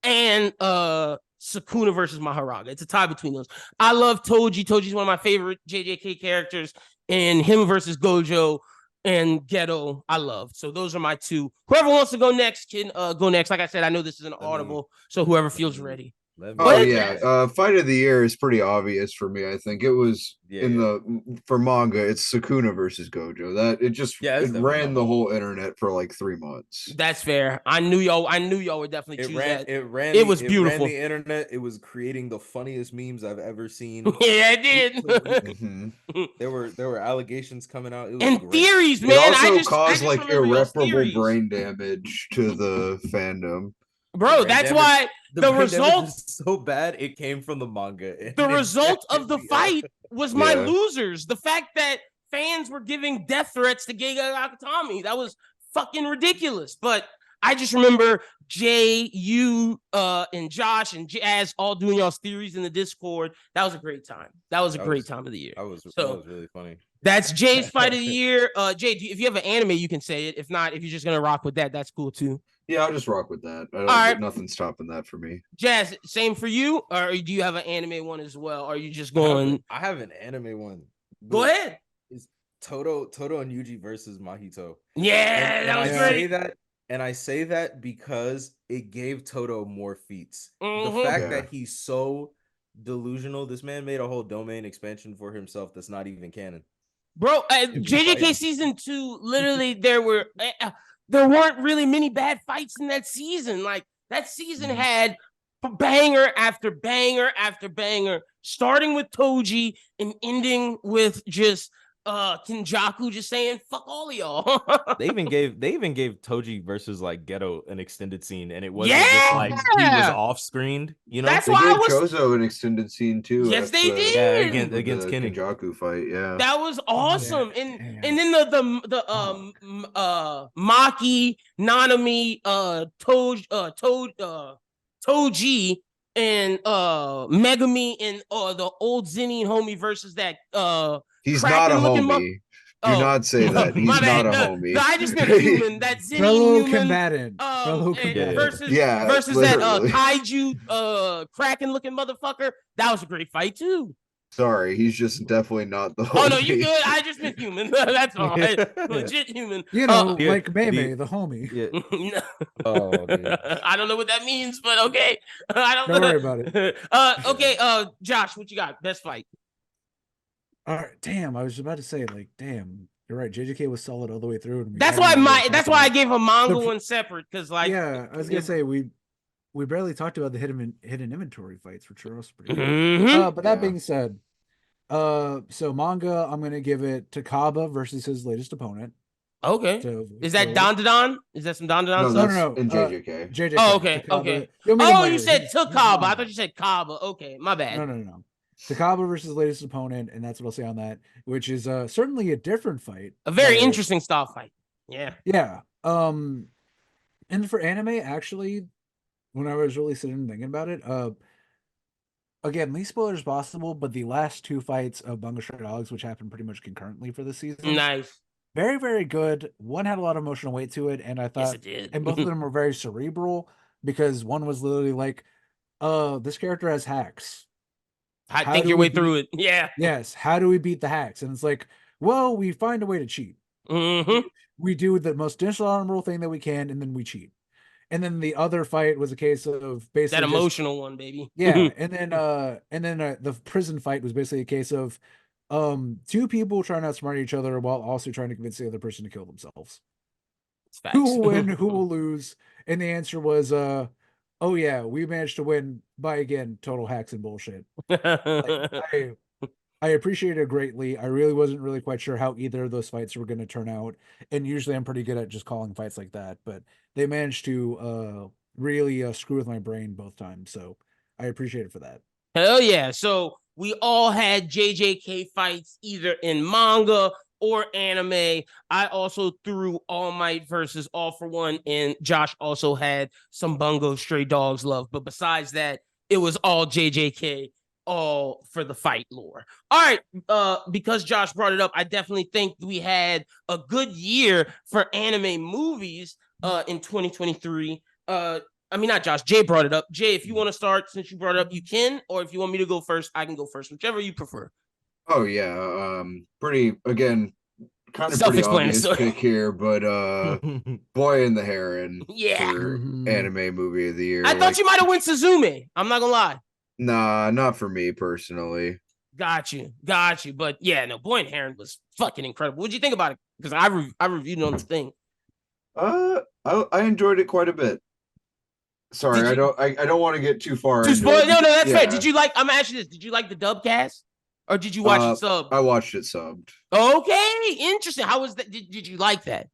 and Sukuna versus Maharaga. It's a tie between those. I love Toji. Toji's one of my favorite JJK characters, and him versus Gojo and Ghetto, I love. So those are my 2. Whoever wants to go next can go next. Like I said, I know this is an audible, so whoever feels ready. Fight of the year is pretty obvious for me. I think it was for manga. It's Sukuna versus Gojo. That it ran the whole internet for like 3 months. That's fair. I knew y'all would definitely choose that. It was beautiful. It ran the internet. It was creating the funniest memes I've ever seen. Yeah, it did. There were allegations coming out. It was and great. theories, man. It also caused like irreparable brain damage to the fandom. Bro, that's why the result is so bad. It came from the manga. The result of the fight was my losers. The fact that fans were giving death threats to Gege Akutami, that was fucking ridiculous. But I just remember Jay, you, and Josh and Jazz all doing y'all's theories in the Discord. That was a great time. That was a great time of the year. That was really funny. That's Jay's fight of the year. Jay, if you have an anime, you can say it. If not, if you're just gonna rock with that, that's cool too. Yeah, I'll just rock with that. All right. Nothing's stopping that for me. Jazz, same for you, or do you have an anime one as well? Or are you just going? I have an anime one. Go ahead. It's Toto and Yuji versus Mahito. Yeah, that was great. I say that because it gave Toto more feats. Mm-hmm. The fact that he's so delusional. This man made a whole domain expansion for himself that's not even canon. Bro, JJK season 2, literally there weren't really many bad fights in that season. Like that season had banger after banger after banger, starting with Toji and ending with just Kenjaku just saying fuck all of y'all. they even gave Toji versus like Ghetto an extended scene, and it wasn't just like he was off screened. You know, that's they why gave Chozo an extended scene too. Yes, they did. Yeah, against Kenny. Kenjaku fight. Yeah, that was awesome. And then the Maki, Nanami, Toji, and Megami and the old Zennin homie versus that he's not a homie. Do not say that. He's not a homie. No, I just meant human. That Zennin human combatant. Versus that kaiju Kraken looking motherfucker. That was a great fight too. Sorry, he's just definitely not the homie. Oh no, you good. I just meant human. That's all. Legit human. You know, like Meme, the homie. Yeah. Oh, dude. I don't know what that means, but okay. Don't worry about it. Okay, Josh, what you got? Best fight. All right, damn. I was about to say, like, damn, you're right. JJK was solid all the way through. And that's why I gave a manga one separate, because like I was gonna say we barely talked about the hidden inventory fights, which are also pretty good. Mm-hmm. But that being said, so manga, I'm gonna give it to Kaba versus his latest opponent. Okay. Is that Don? Is that some Don stuff? No. In JJK. JJK. Oh, okay. Okay. Oh, you said Kaba. I thought you said Kaba. Okay, my bad. No. Takaba versus latest opponent, and that's what I'll say on that, which is certainly a different fight. A very interesting style fight. Yeah. Yeah. And for anime, actually, when I was really sitting and thinking about it, again, least spoilers possible, but the last 2 fights of Bungo Stray Dogs, which happened pretty much concurrently for the season. Nice. Very, very good. One had a lot of emotional weight to it, and I thought, yes, it did. And both of them were very cerebral, because one was literally like, this character has hacks. Think your way through it. Yeah. Yes. How do we beat the hacks? And it's like, well, we find a way to cheat. Mm-hmm. We do the most dishonorable thing that we can, and then we cheat. And then the other fight was a case of basically that emotional one, baby. Yeah. And then the prison fight was basically a case of 2 people trying to outsmart each other while also trying to convince the other person to kill themselves. Who will win? Who will lose? And the answer was, oh yeah, we managed to win by, again, total hacks and bullshit. Like, I appreciate it greatly. I really wasn't really quite sure how either of those fights were going to turn out. And usually I'm pretty good at just calling fights like that, but they managed to really screw with my brain both times. So I appreciate it for that. Hell yeah. So we all had JJK fights either in manga or anime. I also threw All Might versus All For One, and Josh also had some Bungo Stray Dogs love. But besides that, it was all JJK, all for the fight lore. All right, because Josh brought it up, I definitely think we had a good year for anime movies in 2023. I mean, not Josh, Jay brought it up. Jay, if you want to start, since you brought it up, you can, or if you want me to go first, I can go first, whichever you prefer. Oh yeah, pretty, again, kind of pretty obvious pick here, but Boy and the Heron for anime movie of the year. I thought you might have went Suzume. I'm not gonna lie. Nah, not for me personally. Got you. But yeah, no, Boy and Heron was fucking incredible. What'd you think about it? Because I reviewed it on the thing. I enjoyed it quite a bit. Sorry, I don't want to get too far. No, that's right. Did you like? I'm asking this. Did you like the dub cast, or did you watch it subbed? I watched it subbed. Okay, interesting. How was that? Did you like that?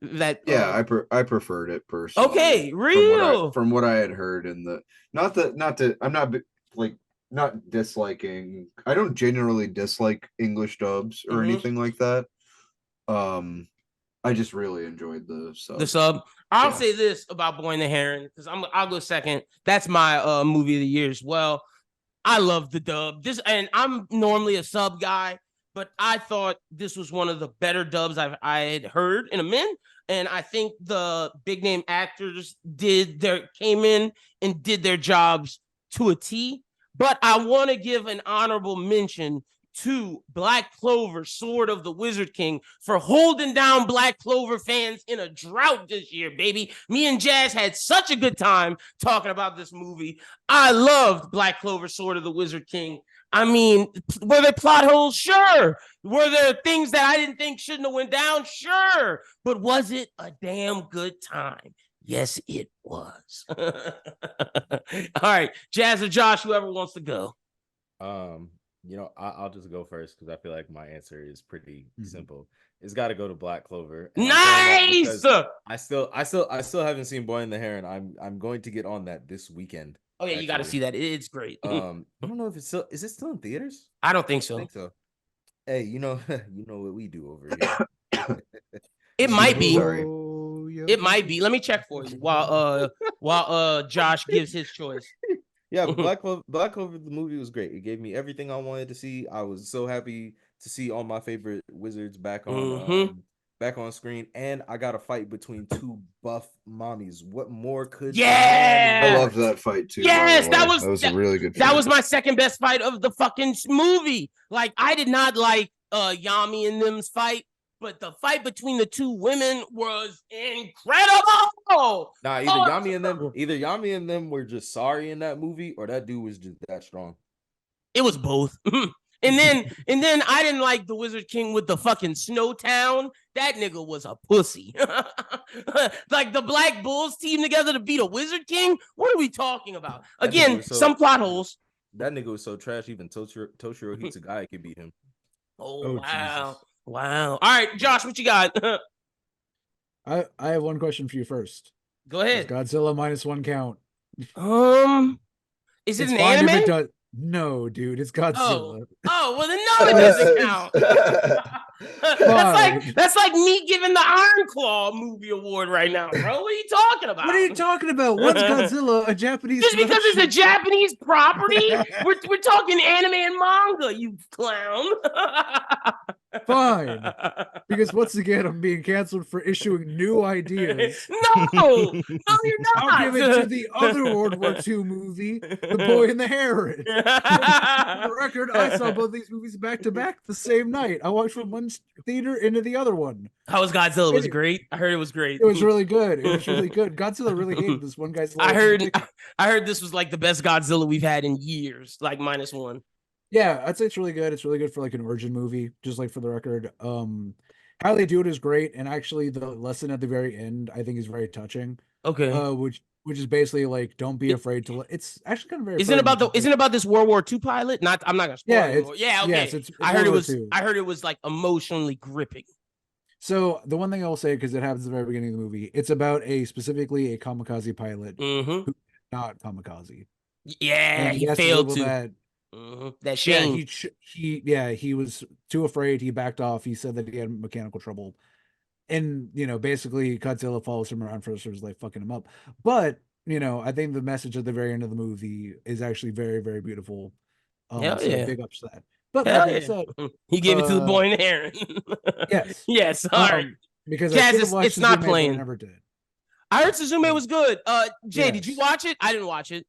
Yeah, I preferred it personally. Okay, real. From what I had heard in the I'm not disliking. I don't generally dislike English dubs or anything like that. I just really enjoyed the sub. I'll say this about Boy and the Heron because I'll go second. That's my movie of the year as well. I love the dub. And I'm normally a sub guy, but I thought this was one of the better dubs I had heard in a minute. And I think the big name actors came in and did their jobs to a T. But I want to give an honorable mention to Black Clover, Sword of the Wizard King, for holding down Black Clover fans in a drought this year, baby. Me and Jazz had such a good time talking about this movie. I loved Black Clover, Sword of the Wizard King. I mean, were there plot holes? Sure. Were there things that I didn't think shouldn't have went down? Sure. But was it a damn good time? Yes, it was. All right, Jazz or Josh, whoever wants to go. I'll just go first because I feel like my answer is pretty simple. It's got to go to Black Clover. Nice. I still haven't seen Boy and the Heron. I'm going to get on that this weekend. Oh yeah, you got to see that. It's great. I don't know if is it still in theaters? I don't think so. I think so. Hey, you know what we do over here. It might be. Sorry. It might be. Let me check for you while Josh gives his choice. Yeah, Black Clover, the movie was great. It gave me everything I wanted to see. I was so happy to see all my favorite wizards back on screen, and I got a fight between two buff mommies. What more could? I loved that fight too. Yes, that was a really good fight. That was my second best fight of the fucking movie. Like, I did not like Yami and them's fight, but the fight between the two women was incredible. Nah, either Yami and them were just sorry in that movie, or that dude was just that strong. It was both. And then I didn't like the Wizard King with the fucking Snow Town. That nigga was a pussy. Like the Black Bulls team together to beat a Wizard King? What are we talking about? Again, some plot holes. That nigga was so trash, even Toshiro Hitsugai could beat him. Oh wow. Jesus. Wow. All right, Josh, what you got? I have one question for you first. Go ahead. Does Godzilla -1 count? Is it an anime? No, dude, it's Godzilla. Oh, well then no, it doesn't count. That's like me giving the Iron Claw movie award right now, bro. What are you talking about? What are you talking about? What's Godzilla? A Japanese? Just because it's a Japanese property? we're talking anime and manga, you clown. Fine. Because once again, I'm being canceled for issuing new ideas. No, you're not. I'll give it to the other World War II movie, The Boy and the Heron. For the record, I saw both these movies back to back the same night. I watched from one theater into the other one. How was Godzilla? Was it great? I heard it was great. It was really good. Godzilla really hated this one guy's life. I heard this was like the best Godzilla we've had in years, like -1. Yeah, I'd say it's really good. It's really good for like an origin movie, just like for the record. How they do it is great, and actually the lesson at the very end I think is very touching. Okay. Which is basically like, don't be afraid to. It's actually kind of very. Isn't it about this World War II pilot? I'm not gonna spoil it anymore. Yeah, okay. Yes, it's I heard it was like emotionally gripping. So the one thing I will say, because it happens at the very beginning of the movie, it's about specifically a kamikaze pilot who's not kamikaze. Yeah, he failed to. That shame. Yeah, he was too afraid. He backed off. He said that he had mechanical trouble, and basically Godzilla follows him around for the rest of his life, fucking him up. But I think the message at the very end of the movie is actually very, very beautiful. Big ups to that. But that being said, he gave it to the Boy and the Heron. Yes. Yes. All right. Because it's not playing. I never did. I heard Suzume was good. Jay, did you watch it? I didn't watch it.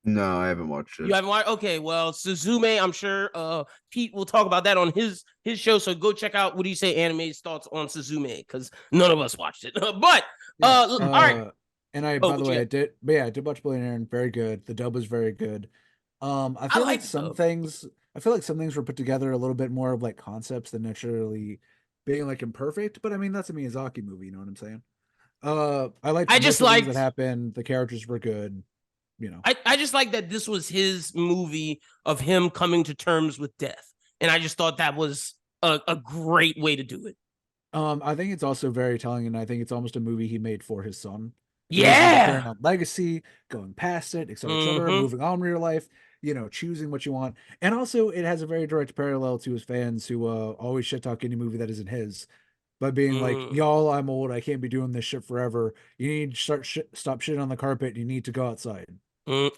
No, I haven't watched it. You haven't watched? Okay, well, Suzume, I'm sure Pete will talk about that on his show. So go check out What Do You Say Anime's thoughts on Suzume, because none of us watched it. But all right. And by the way, I did watch Billionaire, and very good. The dub was very good. I feel like some things were put together a little bit more of like concepts than necessarily being like imperfect. But I mean, that's a Miyazaki movie, you know what I'm saying? I just liked things that happened. The characters were good. You know, I just like that this was his movie of him coming to terms with death, and I just thought that was a great way to do it. I think it's also very telling, and I think it's almost a movie he made for his son. Yeah, on legacy, going past it, etc., moving on with your life. You know, choosing what you want, and also it has a very direct parallel to his fans who always shit talk any movie that isn't his. By being like, y'all, I'm old, I can't be doing this shit forever. You need to stop shitting on the carpet. You need to go outside.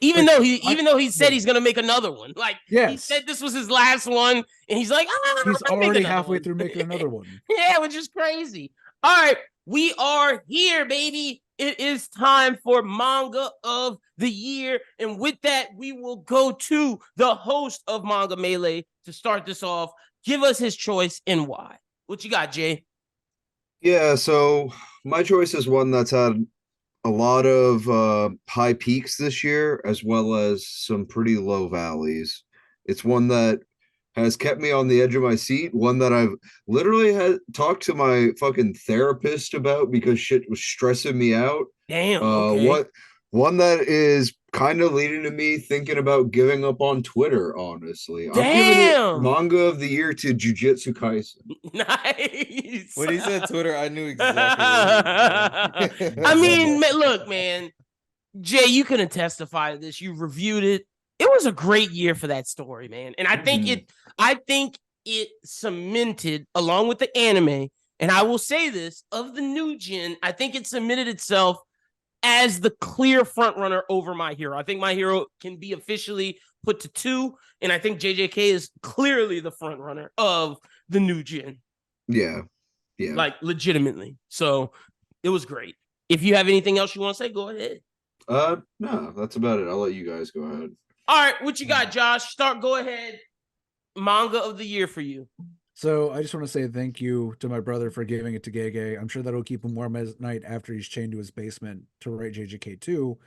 Even though he said he's gonna make another one, like he said this was his last one, and he's like, he's already halfway through making another one. Yeah, which is crazy. All right, we are here, baby. It is time for Manga of the Year, and with that, we will go to the host of Manga Melee to start this off. Give us his choice and why. What you got, Jay? Yeah, so my choice is one that's had a lot of high peaks this year, as well as some pretty low valleys. It's one that has kept me on the edge of my seat, one that I've literally had talked to my fucking therapist about because shit was stressing me out. Damn. Okay. One that is kind of leading to me thinking about giving up on Twitter, honestly. Damn. I'm giving it Manga of the Year to Jujutsu Kaisen. Nice. When he said Twitter, I knew exactly. I mean, look, man. Jay, you can testify to this. You reviewed it. It was a great year for that story, man. And I think it cemented, along with the anime, and I will say this, of the new gen, I think it cemented itself as the clear front runner over My Hero. I think My Hero can be officially put to 2, and I think JJK is clearly the front runner of the new gen. Yeah. Like, legitimately. So, it was great. If you have anything else you want to say, go ahead. No, that's about it. I'll let you guys go ahead. All right, what you got, Josh? Go ahead. Manga of the Year for you. So I just want to say thank you to my brother for giving it to Gege. I'm sure that'll keep him warm at night after he's chained to his basement to write JJK 2,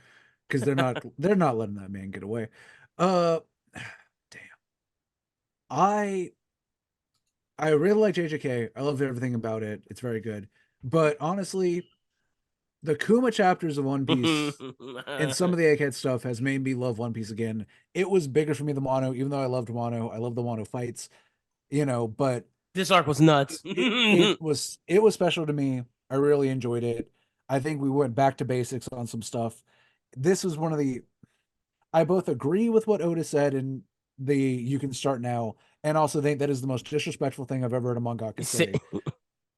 because they're not letting that man get away. Damn. I really like JJK. I love everything about it. It's very good. But honestly, the Kuma chapters of One Piece and some of the Egghead stuff has made me love One Piece again. It was bigger for me than Wano, even though I loved Wano. I love the Wano fights. You know, but this arc was nuts. it was special to me. I really enjoyed it. I think we went back to basics on some stuff. This was one of the, I both agree with what Oda said and you can start now, and also think that is the most disrespectful thing I've ever heard a mangaka say.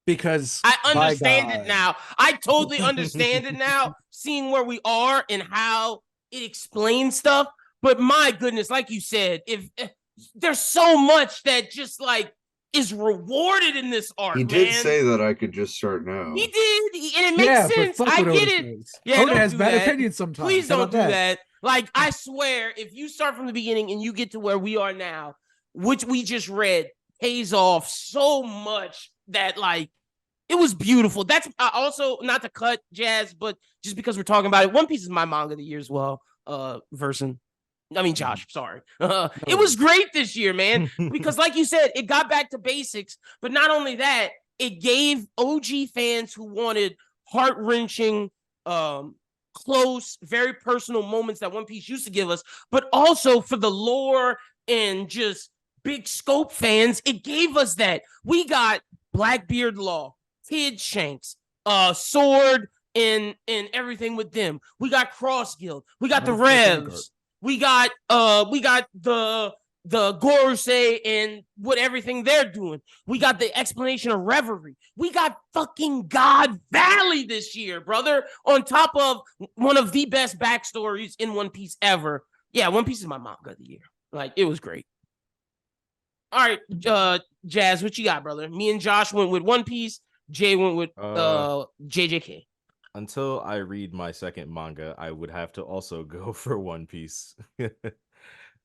Because I understand it now. I totally understand it now, seeing where we are and how it explains stuff. But my goodness, like you said, if there's so much that just like is rewarded in this arc. He did say that I could just start now. He did, and it makes sense. I get it. Yeah, Oda has bad opinions sometimes. Please don't do that. Like, I swear, if you start from the beginning and you get to where we are now, which we just read, pays off so much that like it was beautiful. That's also not to cut Jazz, but just because we're talking about it, One Piece is my manga of the year as well. Versen. I mean, Josh, sorry. It was great this year, man, because like you said, it got back to basics. But not only that, it gave OG fans who wanted heart-wrenching, close, very personal moments that One Piece used to give us, but also for the lore and just big scope fans, it gave us that. We got Blackbeard Law, Kid Shanks, Sword, and everything with them. We got Cross Guild. We got the Revs. We got the Gorosei and what everything they're doing. We got the explanation of Reverie. We got fucking God Valley this year, brother, on top of one of the best backstories in One Piece ever. Yeah, One Piece is my manga of the year. Like, it was great. All right, Jazz, what you got, brother? Me and Josh went with One Piece. Jay went with JJK. until I read my second manga, I would have to also go for One Piece.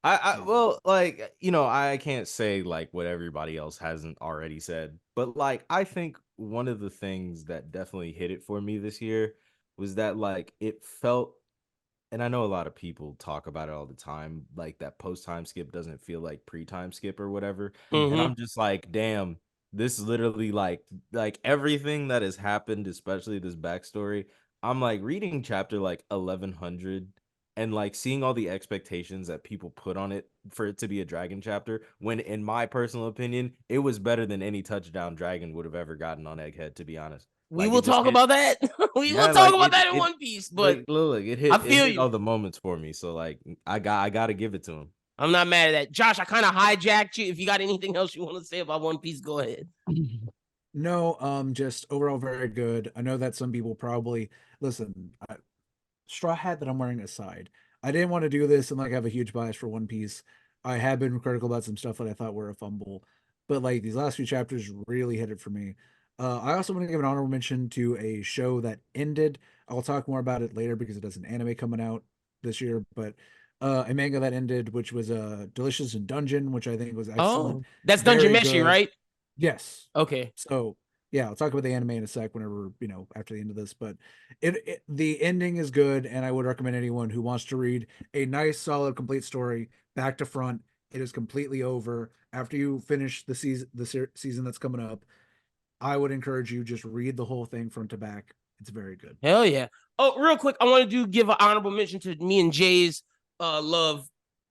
Well, like, I can't say like what everybody else hasn't already said, but like I think one of the things that definitely hit it for me this year was that like it felt, and I know a lot of people talk about it all the time, like that post time skip doesn't feel like pre time skip or whatever. And I'm just like, damn, this literally like everything that has happened, especially this backstory. I'm like reading chapter like 1100 and like seeing all the expectations that people put on it for it to be a dragon chapter. When, in my personal opinion, it was better than any touchdown dragon would have ever gotten on Egghead, to be honest. We Like will it just talk hit. about that. We will Yeah, talk like about that in it One Piece, but like look, I it feel hit you. all the moments for me. So like I gotta give it to him. I'm not mad at that. Josh, I kind of hijacked you. If you got anything else you want to say about One Piece, go ahead. No, just overall very good. I know that some people probably listen. Straw hat that I'm wearing aside, I didn't want to do this and like have a huge bias for One Piece. I have been critical about some stuff that I thought were a fumble, but like these last few chapters really hit it for me. I also want to give an honorable mention to a show that ended. I'll talk more about it later because it has an anime coming out this year, but a manga that ended, which was Delicious in Dungeon, which I think was excellent. Oh, that's Dungeon Very Meshi, good. right? Yes. Okay. So yeah, I'll talk about the anime in a sec whenever, after the end of this, but the ending is good, and I would recommend anyone who wants to read a nice, solid, complete story back to front. It is completely over after you finish the season that's coming up. I would encourage you just read the whole thing front to back. It's very good. Hell yeah. Oh, real quick, I want to give an honorable mention to me and Jay's love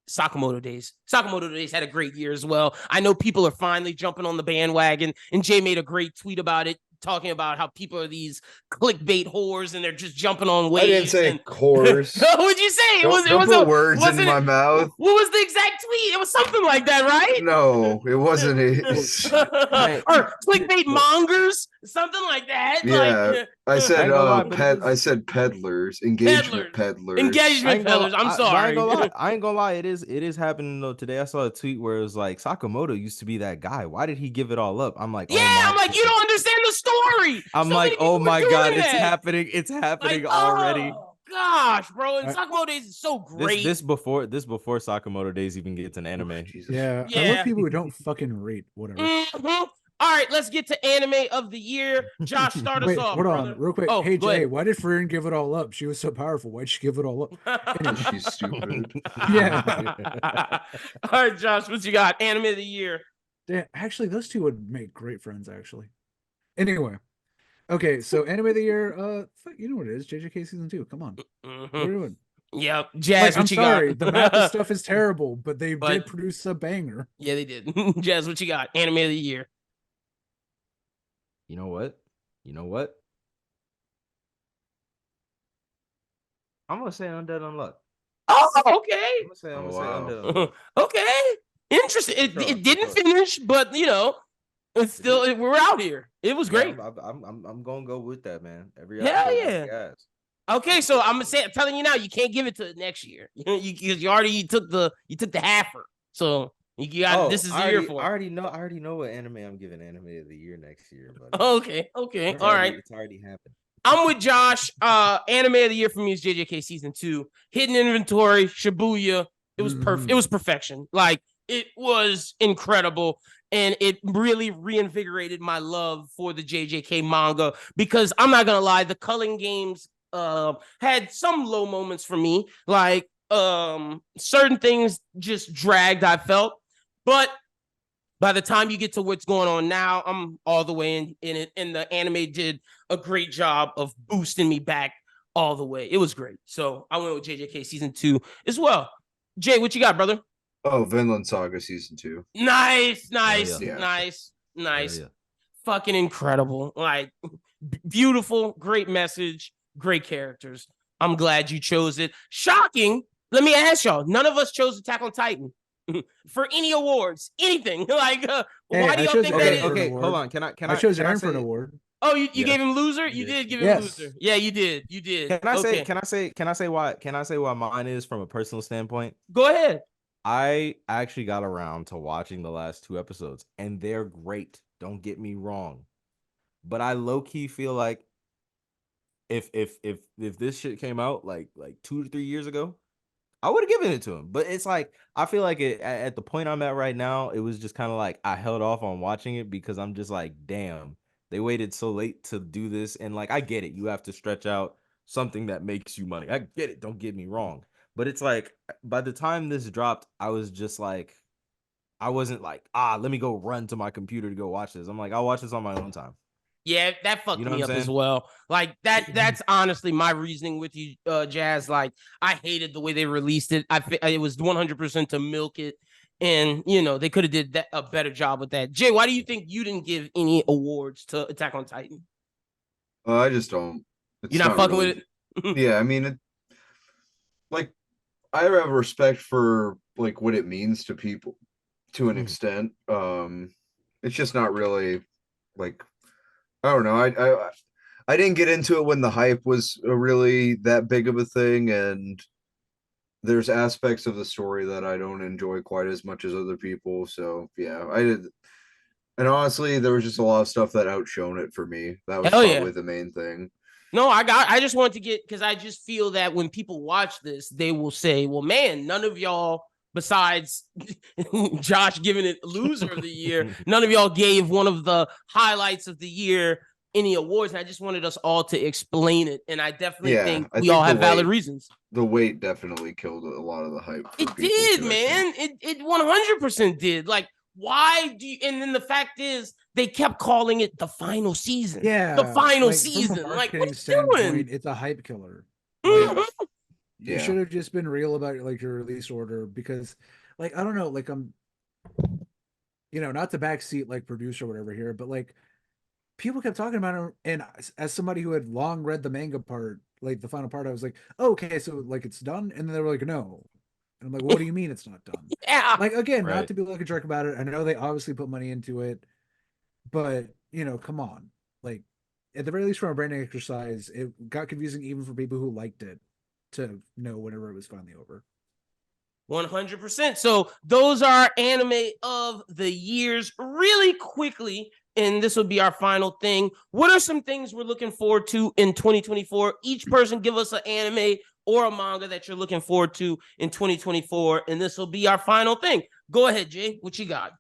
Sakamoto Days. Sakamoto Days had a great year as well. I know people are finally jumping on the bandwagon, and Jay made a great tweet about it, talking about how people are these clickbait whores and they're just jumping on waves. I didn't say and... whores. What'd you say? Don't put words in my mouth. What was the exact tweet? It was something like that, right? No, it wasn't. Or clickbait mongers, something like that. Yeah, like, I said lie, I said peddlers, engagement peddlers. Engagement peddlers. I'm sorry. I ain't gonna lie. It is happening though. Today I saw a tweet where it was like Sakamoto used to be that guy. Why did he give it all up? I'm like, yeah, oh my I'm like, God. You don't understand the story. I'm so like, oh my God, it's that. happening. It's happening already. Oh gosh, bro. And Sakamoto Days is so great. This before Sakamoto Days even gets an anime. Oh, yeah, I love people who don't fucking rate whatever. All right, let's get to anime of the year. Josh, start us off. Hold brother. on, real quick. Oh, hey Jay, ahead. why did Frieren give it all up? She was so powerful. Why'd she give it all up? Anyway. She's stupid. Yeah. All right, Josh, what you got? Anime of the year. Damn, actually, those two would make great friends. Actually. Anyway, okay, so anime of the year. You know what it is? JJK season 2. Come on, what are we doing? Yep, Jazz. I'm sorry, the map stuff is terrible, but they did produce a banger. Yeah, they did. Jazz, what you got? Anime of the year. You know what? I'm gonna say Undead Unluck. Oh, okay. I'm gonna say Undead Unluck. Okay, interesting. It didn't finish, but it's still we're out here. It was great. I'm gonna go with that, man. Every hell yeah. Okay, so I'm telling you now, you can't give it to next year. You already took the halfer. So you got this is the year for it. I already know what anime I'm giving anime of the year next year. But okay, all right. It's already happened. I'm with Josh. Anime of the year for me is JJK season 2. Hidden Inventory, Shibuya. It was perfect. It was perfection. Like it was incredible. And it really reinvigorated my love for the JJK manga because I'm not gonna lie, the Culling Games had some low moments for me. Like certain things just dragged, I felt. But by the time you get to what's going on now, I'm all the way in it. And the anime did a great job of boosting me back all the way. It was great. So I went with JJK season 2 as well. Jay, what you got, brother? Oh, Vinland Saga season 2. Nice. Yeah. Fucking incredible. Like beautiful, great message, great characters. I'm glad you chose it. Shocking. Let me ask y'all. None of us chose Attack on Titan for any awards, anything. Like, why do y'all think that is? Okay, hold on. Can I chose Aaron for an award. Oh, you gave him loser? You did give him loser. Yeah, you did. Can I say why mine is from a personal standpoint? Go ahead. I actually got around to watching the last 2 episodes, and they're great. Don't get me wrong. But I low-key feel like if this shit came out like 2 to 3 years ago, I would have given it to him. But it's like I feel like at the point I'm at right now, it was just kind of like I held off on watching it because I'm just like, damn, they waited so late to do this. And like I get it, you have to stretch out something that makes you money. I get it, don't get me wrong. But it's like by the time this dropped, I was just like, I wasn't like, let me go run to my computer to go watch this. I'm like, I'll watch this on my own time. Yeah, that fucked You know me what up I'm as saying? well. Like that's honestly my reasoning with you, Jazz. Like I hated the way they released it. It was 100% to milk it, and you know they could have did a better job with that. Jay, why do you think you didn't give any awards to Attack on Titan? I just don't. You're It's not not fucking really. with it. Yeah, I mean, like I have respect for like what it means to people to an extent. It's just not really like I don't know. I didn't get into it when the hype was really that big of a thing, and there's aspects of the story that I don't enjoy quite as much as other people. So yeah, I did. And honestly, there was just a lot of stuff that outshone it for me. That was Hell probably yeah. the main thing. No, I just want to get, because I just feel that when people watch this, they will say, well, man, none of y'all, besides Josh giving it loser of the year, none of y'all gave one of the highlights of the year any awards. And I just wanted us all to explain it. And I definitely think I we think all have valid reasons. The weight definitely killed a lot of the hype for It people did, too, man. It 100% did. Like, why do you, and then the fact is they kept calling it the final season. Yeah, The final like, season. From a Like, what marketing are you standpoint, doing? it's a hype killer. Mhm. Like, you Yeah. should have just been real about like your release order because, like, I don't know, like not to backseat like producer or whatever here, but like people kept talking about it, and as somebody who had long read the manga part, like the final part, I was like, oh, okay, so like it's done, and then they were like, no, and I'm like, well, what do you mean it's not done? Yeah. Like again, not Right. to be like a jerk about it. I know they obviously put money into it, but come on, like at the very least from a branding exercise, it got confusing even for people who liked it to know whenever it was finally over. 100%. So those are anime of the years. Really quickly, and this will be our final thing. What are some things we're looking forward to in 2024? Each person give us an anime or a manga that you're looking forward to in 2024, and this will be our final thing. Go ahead, Jay. What you got?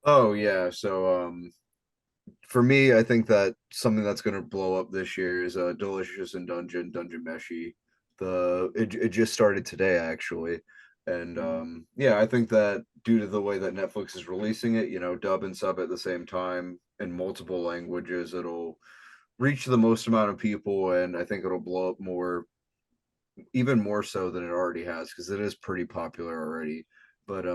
Oh yeah. So for me, I think that something that's gonna blow up this year is Delicious in Dungeon Meshi. It just started today actually. And yeah, I think that due to the way that Netflix is releasing it, dub and sub at the same time in multiple languages, it'll reach the most amount of people, and I think it'll blow up even more so than it already has, because it is pretty popular already. But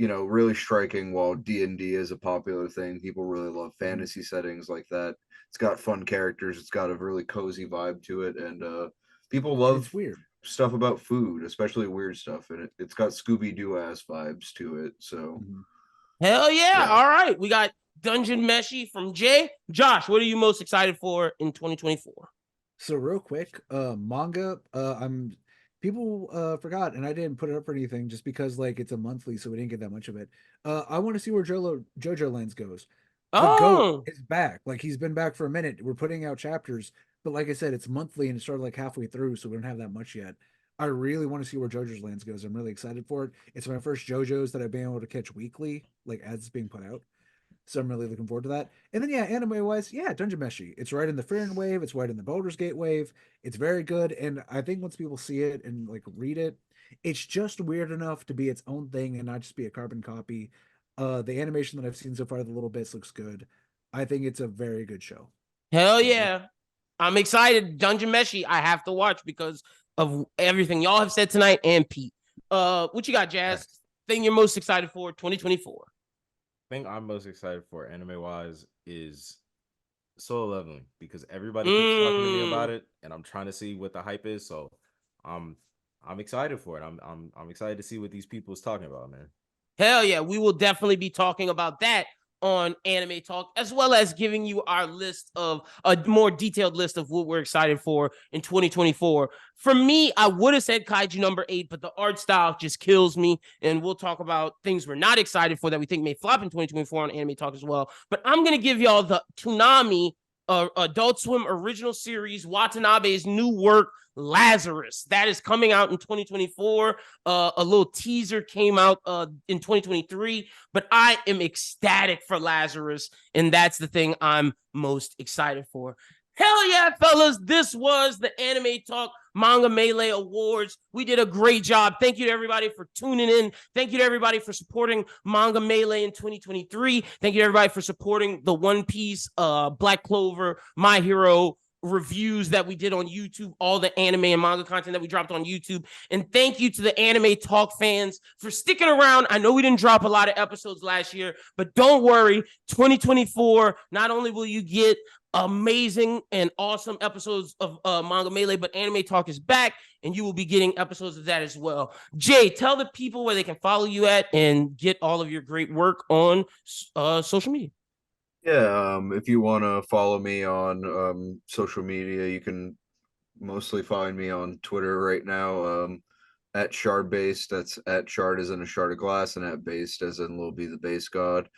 really striking, while D&D is a popular thing, people really love fantasy settings like that. It's got fun characters, it's got a really cozy vibe to it, and people love It's weird stuff about food, especially weird stuff, and it's got Scooby-Doo ass vibes to it. So Hell yeah. Yeah. All right. We got Dungeon Meshi from Jay. Josh, what are you most excited for in 2024? So real quick, manga, I'm people forgot, and I didn't put it up for anything just because like it's a monthly, so we didn't get that much of it. I want to see where JoJo Lands goes. The GOAT is back. Like he's been back for a minute. We're putting out chapters, but like I said, it's monthly and it started like halfway through, so we don't have that much yet. I really want to see where JoJo's Lands goes. I'm really excited for it. It's my first JoJo's that I've been able to catch weekly, like as it's being put out. So I'm really looking forward to that. And then yeah, anime wise, yeah, Dungeon Meshi. It's right in the Frieren wave. It's right in the Baldur's Gate wave. It's very good. And I think once people see it and like read it, it's just weird enough to be its own thing and not just be a carbon copy. The animation that I've seen so far, the little bits looks good. I think it's a very good show. Hell yeah. I'm excited. Dungeon Meshi, I have to watch because of everything y'all have said tonight and Pete. What you got, Jazz? Thing you're most excited for 2024? Thing I'm most excited for anime wise is Solo Leveling, because everybody keeps talking to me about it, and I'm trying to see what the hype is. So I'm excited for it. I'm excited to see what these people is talking about, man. Hell yeah, we will definitely be talking about that on Anime Talk, as well as giving you our list of a more detailed list of what we're excited for in 2024. For me, I would have said Kaiju number 8, but the art style just kills me. And we'll talk about things we're not excited for that we think may flop in 2024 on Anime Talk as well. But I'm going to give y'all the Toonami Adult Swim original series, Watanabe's new work, Lazarus. That is coming out in 2024. A little teaser came out in 2023, but I am ecstatic for Lazarus, and that's the thing I'm most excited for. Hell yeah, fellas. This was the Anime Talk Manga Melee Awards. We did a great job. Thank you to everybody for tuning in. Thank you to everybody for supporting Manga Melee in 2023. Thank you to everybody for supporting the One Piece, Black Clover, My Hero reviews that we did on YouTube, all the anime and manga content that we dropped on YouTube. And thank you to the Anime Talk fans for sticking around. I know we didn't drop a lot of episodes last year, but don't worry, 2024, not only will you get amazing and awesome episodes of Manga Melee, but Anime Talk is back, and you will be getting episodes of that as well. Jay, tell the people where they can follow you at and get all of your great work on social media. Yeah, if you want to follow me on social media, you can mostly find me on Twitter right now, at shardbased. That's at shard as in a shard of glass, and at based as in Lil B the base god.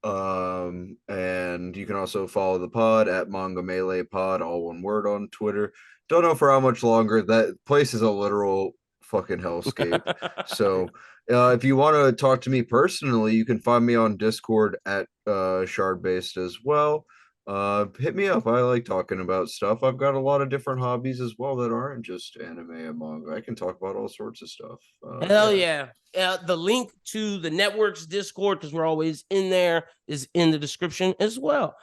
And you can also follow the pod at MangaMeleePod, all one word, on Twitter. Don't know for how much longer. That place is a literal fucking hellscape. So if you want to talk to me personally, you can find me on Discord at shardbased as well. Hit me up. I like talking about stuff. I've got a lot of different hobbies as well that aren't just anime and manga. I can talk about all sorts of stuff. Hell yeah. The link to the network's Discord, because we're always in there, is in the description as well.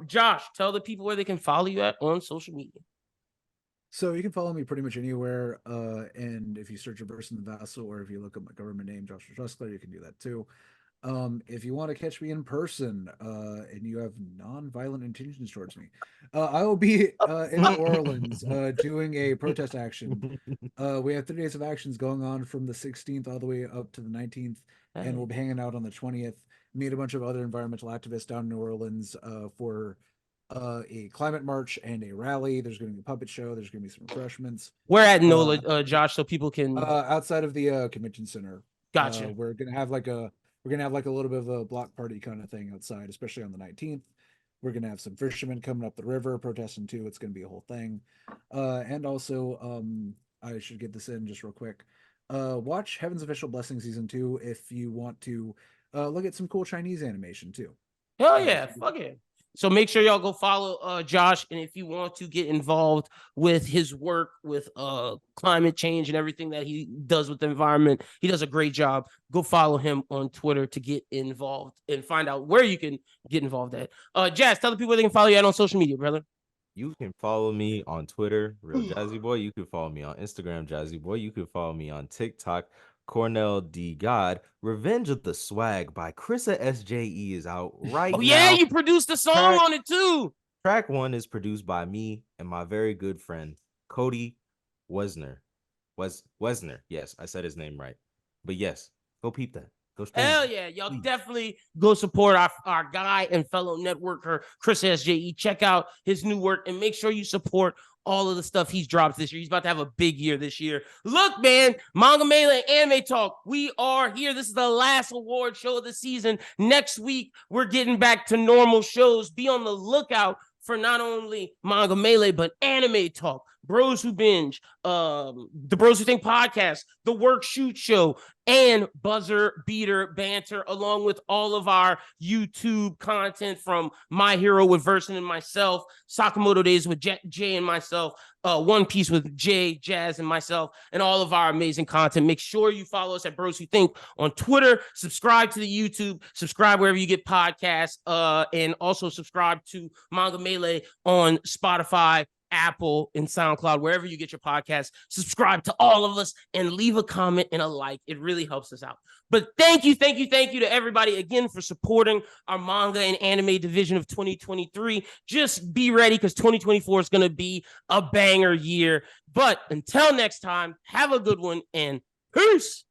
Josh, tell the people where they can follow you at on social media. So you can follow me pretty much anywhere. And if you search for VersenTheVassal, or if you look up my government name, Joshua Trustler, you can do that too. If you want to catch me in person, and you have non-violent intentions towards me, I will be in New Orleans doing a protest action. We have 3 days of actions going on from the 16th all the way up to the 19th, and we'll be hanging out on the 20th. Meet a bunch of other environmental activists down in New Orleans for a climate march and a rally. There's going to be a puppet show. There's going to be some refreshments. Where at NOLA, Josh, so people can outside of the convention center. Gotcha. We're gonna have like a little bit of a block party kind of thing outside, especially on the 19th. We're gonna have some fishermen coming up the river protesting too. It's gonna be a whole thing. And also, I should get this in just real quick. Watch Heaven's Official Blessing Season 2 if you want to look at some cool Chinese animation too. Hell yeah, fuck it. So make sure y'all go follow Josh, and if you want to get involved with his work with climate change and everything that he does with the environment, he does a great job. Go follow him on Twitter to get involved and find out where you can get involved at. Jazz, tell the people where they can follow you at on social media, brother. You can follow me on Twitter, Real Jazzy Boy. You can follow me on Instagram, Jazzy Boy. You can follow me on TikTok, Cornell D God. Revenge of the Swag by Chrissa SJE is out right now. Oh yeah, you produced a song on it too. Track 1 is produced by me and my very good friend Cody Wesner. Wesner. Yes, I said his name right. But yes, go peep that. Hell yeah, y'all definitely go support our guy and fellow networker, Chris SJE. Check out his new work and make sure you support all of the stuff he's dropped this year. He's about to have a big year this year. Look, man, Manga Melee Anime Talk. We are here. This is the last award show of the season. Next week, we're getting back to normal shows. Be on the lookout for not only Manga Melee, but Anime Talk, Bros Who Binge, the Bros Who Think podcast, the Work Shoot Show, and Buzzer Beater Banter, along with all of our YouTube content from My Hero with Versen and myself, Sakamoto Days with Jay and myself, One Piece with Jay, Jazz, and myself, and all of our amazing content. Make sure you follow us at Bros Who Think on Twitter, subscribe to the YouTube, subscribe wherever you get podcasts, and also subscribe to Manga Melee on Spotify, Apple, and SoundCloud, wherever you get your podcasts. Subscribe to all of us and leave a comment and a like. It really helps us out. But thank you to everybody again for supporting our manga and anime division of 2023. Just be ready, because 2024 is going to be a banger year. But until next time, have a good one and peace.